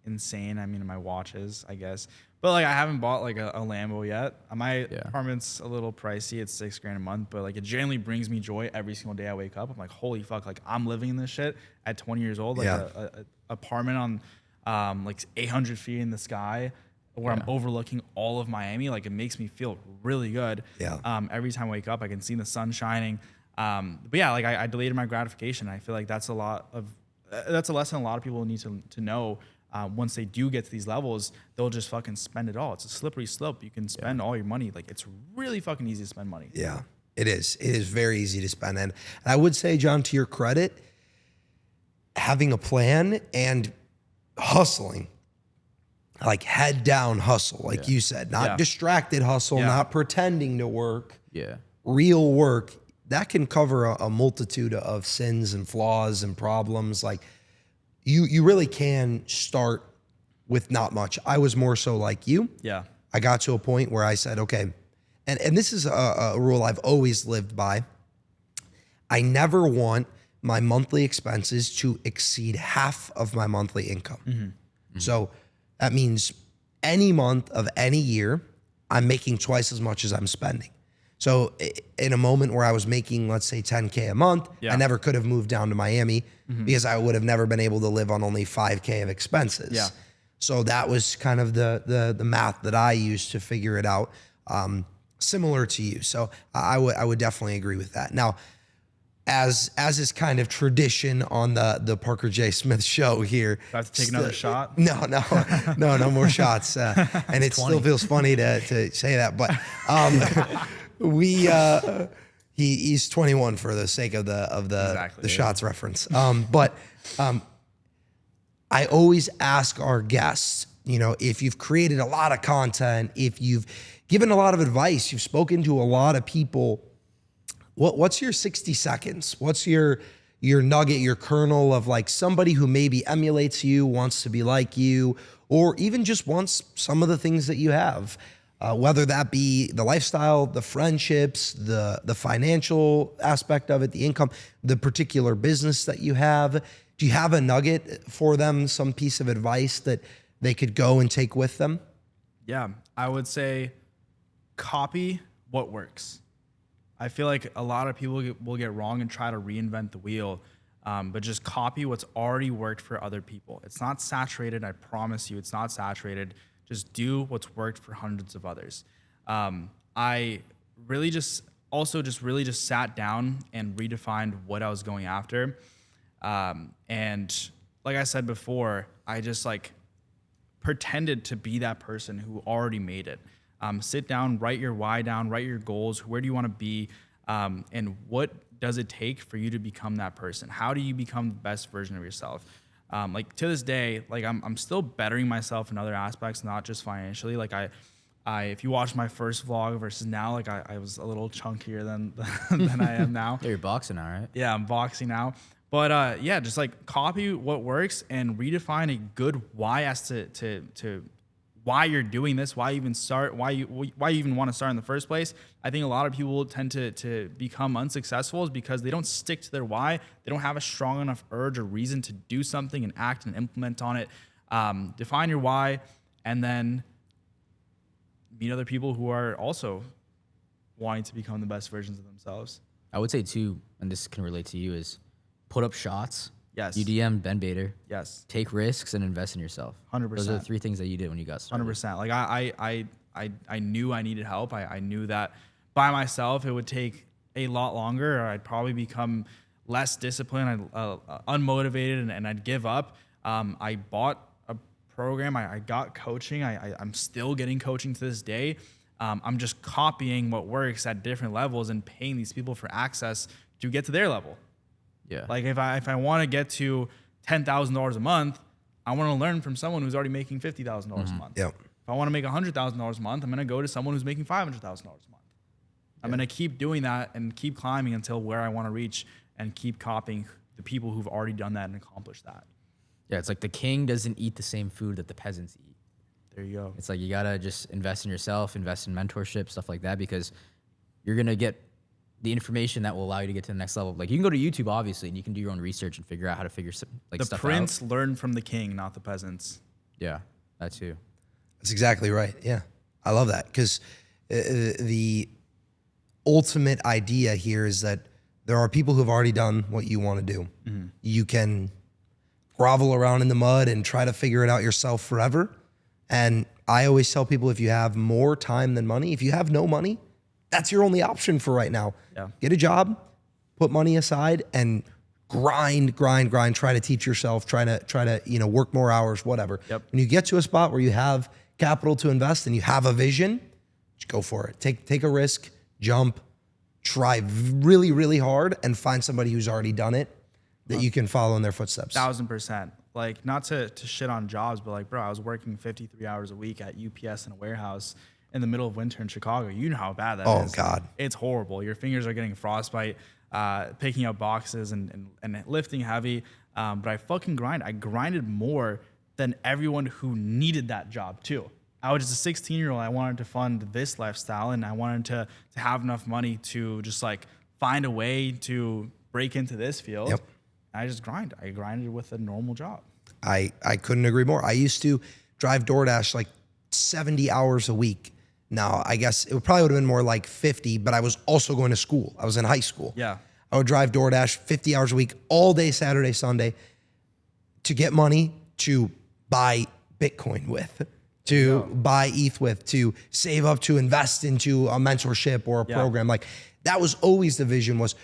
insane. I mean, my watches, I guess, but like I haven't bought like a Lambo yet. My apartment's a little pricey. It's $6 grand a month, but like it genuinely brings me joy every single day I wake up. I'm like, holy fuck, like I'm living in this shit at 20 years old. Like a apartment on like 800 feet in the sky where I'm overlooking all of Miami. Like it makes me feel really good. Yeah. Every time I wake up, I can see the sun shining. But yeah, like I delayed my gratification. I feel like that's a lesson a lot of people need to know. Once they do get to these levels, they'll just fucking spend it all. It's a slippery slope. You can spend all your money. Like it's really fucking easy to spend money. Yeah, it is. It is very easy to spend. And I would say, John, to your credit, having a plan and hustling, like head down hustle, like you said, not distracted hustle, not pretending to work. Yeah, real work. That can cover a multitude of sins and flaws and problems. Like you really can start with not much. I was more so like you. Yeah. I got to a point where I said, okay, and this is a rule I've always lived by. I never want my monthly expenses to exceed half of my monthly income. So that means any month of any year, I'm making twice as much as I'm spending. So in a moment where I was making, let's say 10K a month, I never could have moved down to Miami because I would have never been able to live on only 5K of expenses. Yeah. So that was kind of the math that I used to figure it out, similar to you. So I would definitely agree with that. Now, as is kind of tradition on the Parker J. Smith show here. About to take another shot? No more shots. And it still feels funny to say that, but he's 21 for the sake of the shots reference. But I always ask our guests, if you've created a lot of content, if you've given a lot of advice, you've spoken to a lot of people, what's your 60 seconds? What's your nugget, your kernel of like somebody who maybe emulates you, wants to be like you, or even just wants some of the things that you have, whether that be the lifestyle, the friendships, the financial aspect of it, the income, the particular business that you have. Do you have a nugget for them, some piece of advice that they could go and take with them? Yeah, I would say copy what works. I feel like a lot of people will get wrong and try to reinvent the wheel, but just copy what's already worked for other people. It's not saturated. I promise you, it's not saturated. Just do what's worked for hundreds of others. I really just sat down and redefined what I was going after. And like I said before, I just like pretended to be that person who already made it. Sit down, write your why down, write your goals. Where do you want to be? And what does it take for you to become that person? How do you become the best version of yourself? Like to this day, like I'm still bettering myself in other aspects, not just financially. Like if you watch my first vlog versus now, like I was a little chunkier than I am now. Yeah, you're boxing now, right? Yeah, I'm boxing now. But yeah, just like copy what works and redefine a good why as to why you're doing this, why you even start, why you even want to start in the first place. I think a lot of people tend to become unsuccessful is because they don't stick to their why. They don't have a strong enough urge or reason to do something and act and implement on it. Define your why, and then meet other people who are also wanting to become the best versions of themselves. I would say too, and this can relate to you, is put up shots. Yes. You DM Ben Bader. Yes. Take risks and invest in yourself. 100%. Those are the three things that you did when you got started. 100%. Like I knew I needed help. I knew that by myself it would take a lot longer, or I'd probably become less disciplined, unmotivated, and I'd give up. I bought a program. I got coaching. I'm still getting coaching to this day. I'm just copying what works at different levels and paying these people for access to get to their level. Yeah. Like if I want to get to $10,000 a month, I want to learn from someone who's already making $50,000 a month. Yep. If I want to make $100,000 a month, I'm going to go to someone who's making $500,000 a month. I'm going to keep doing that and keep climbing until where I want to reach, and keep copying the people who've already done that and accomplished that. Yeah, it's like the king doesn't eat the same food that the peasants eat. There you go. It's like you got to just invest in yourself, invest in mentorship, stuff like that, because you're going to get the information that will allow you to get to the next level. Like you can go to YouTube, obviously, and you can do your own research and figure out how to figure stuff out. The prince learned from the king, not the peasants. Yeah, that too. That's exactly right. Yeah. I love that, because the ultimate idea here is that there are people who've already done what you want to do. Mm-hmm. You can grovel around in the mud and try to figure it out yourself forever. And I always tell people, if you have more time than money, if you have no money, that's your only option for right now. Yeah. Get a job, put money aside, and grind, try to teach yourself, try to work more hours, whatever. Yep. When you get to a spot where you have capital to invest and you have a vision, just go for it. Take a risk, jump, try really, really hard, and find somebody who's already done it that you can follow in their footsteps. 1000%. Like, not to shit on jobs, but like, bro, I was working 53 hours a week at UPS in a warehouse in the middle of winter in Chicago. You know how bad that is. Oh, God. It's horrible. Your fingers are getting frostbite, picking up boxes and lifting heavy. But I fucking grind. I grinded more than everyone who needed that job too. I was just a 16-year-old. I wanted to fund this lifestyle, and I wanted to have enough money to just like find a way to break into this field. Yep. I just grind. I grinded with a normal job. I couldn't agree more. I used to drive DoorDash like 70 hours a week Now, I guess it probably would have been more like 50, but I was also going to school. I was in high school. Yeah. I would drive DoorDash 50 hours a week, all day, Saturday, Sunday, to get money to buy Bitcoin with, to buy ETH with, to save up, to invest into a mentorship or a program. Like that was always the vision, was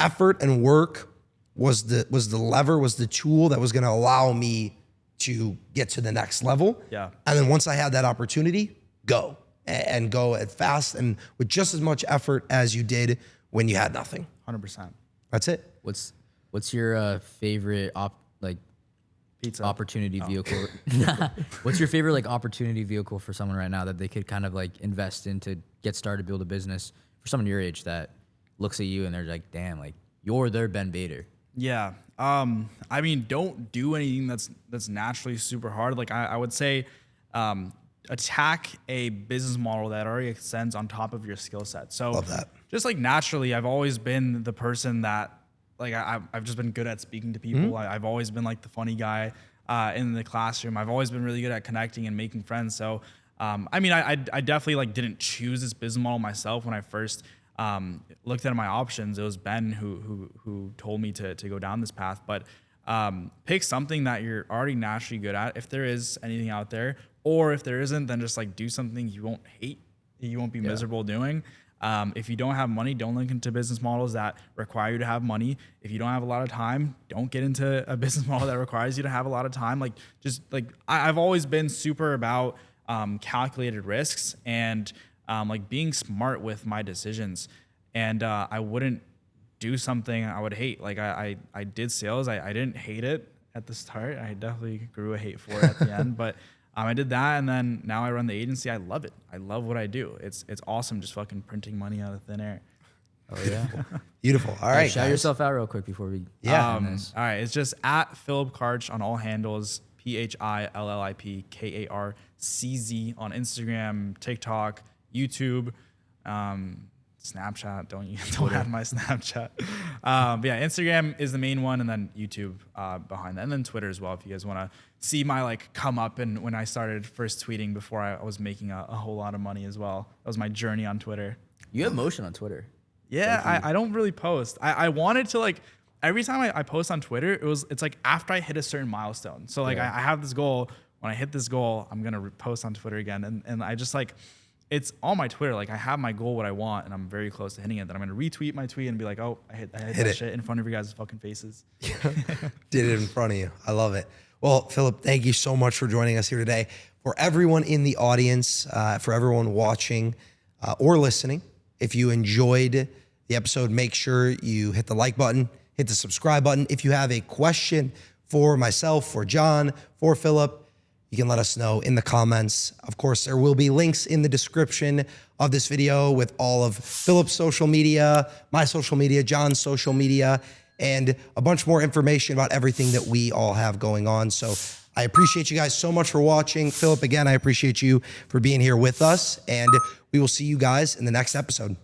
effort and work was the lever, was the tool that was going to allow me to get to the next level. Yeah. And then once I had that opportunity, go and go at fast and with just as much effort as you did when you had nothing. 100%. That's it. What's your favorite Pizza. opportunity vehicle? What's your favorite like opportunity vehicle for someone right now that they could kind of like invest in to get started, build a business, for someone your age that looks at you and they're like, damn, like you're their Ben Bader? Yeah. I mean, don't do anything that's naturally super hard. Like I would say, attack a business model that already extends on top of your skill set. So Love that. Just like naturally, I've always been the person that like I've just been good at speaking to people. I've always been like the funny guy in the classroom. I've always been really good at connecting and making friends. So I mean, I definitely like didn't choose this business model myself when I first looked at my options. It was Ben who told me to go down this path. But pick something that you're already naturally good at, if there is anything out there, or if there isn't, then just like do something you won't hate, you won't be miserable doing. If you don't have money, don't look into business models that require you to have money. If you don't have a lot of time, don't get into a business model that requires you to have a lot of time. Like just like I've always been super about calculated risks and like being smart with my decisions. And I wouldn't do something I would hate. Like I did sales. I didn't hate it at the start. I definitely grew a hate for it at the end, but I did that, and then now I run the agency. I love it. I love what I do. It's awesome just fucking printing money out of thin air. Oh yeah. Beautiful. All right, shout yourself out real quick before we Yeah. end this. All right, it's just at Phillip Karcz on all handles, PhillipKarcz on Instagram, TikTok, YouTube, Snapchat. Don't add my Snapchat. But yeah, Instagram is the main one, and then YouTube behind that, and then Twitter as well. If you guys want to see my like come up and when I started first tweeting before I was making a whole lot of money as well. That was my journey on Twitter. You have motion on Twitter. Yeah, I don't really post. I wanted to like every time I post on Twitter, it's like after I hit a certain milestone. So like I have this goal. When I hit this goal, I'm gonna post on Twitter again, and I just like. It's on my Twitter. Like I have my goal, what I want, and I'm very close to hitting it. Then I'm gonna retweet my tweet and be like, "Oh, I hit that shit in front of your guys' fucking faces." Did it in front of you. I love it. Well, Phillip, thank you so much for joining us here today. For everyone in the audience, for everyone watching or listening, if you enjoyed the episode, make sure you hit the like button, hit the subscribe button. If you have a question for myself, for John, for Phillip, you can let us know in the comments. Of course, there will be links in the description of this video with all of Phillip's social media, my social media, John's social media, and a bunch more information about everything that we all have going on. So I appreciate you guys so much for watching. Phillip, again, I appreciate you for being here with us, and we will see you guys in the next episode.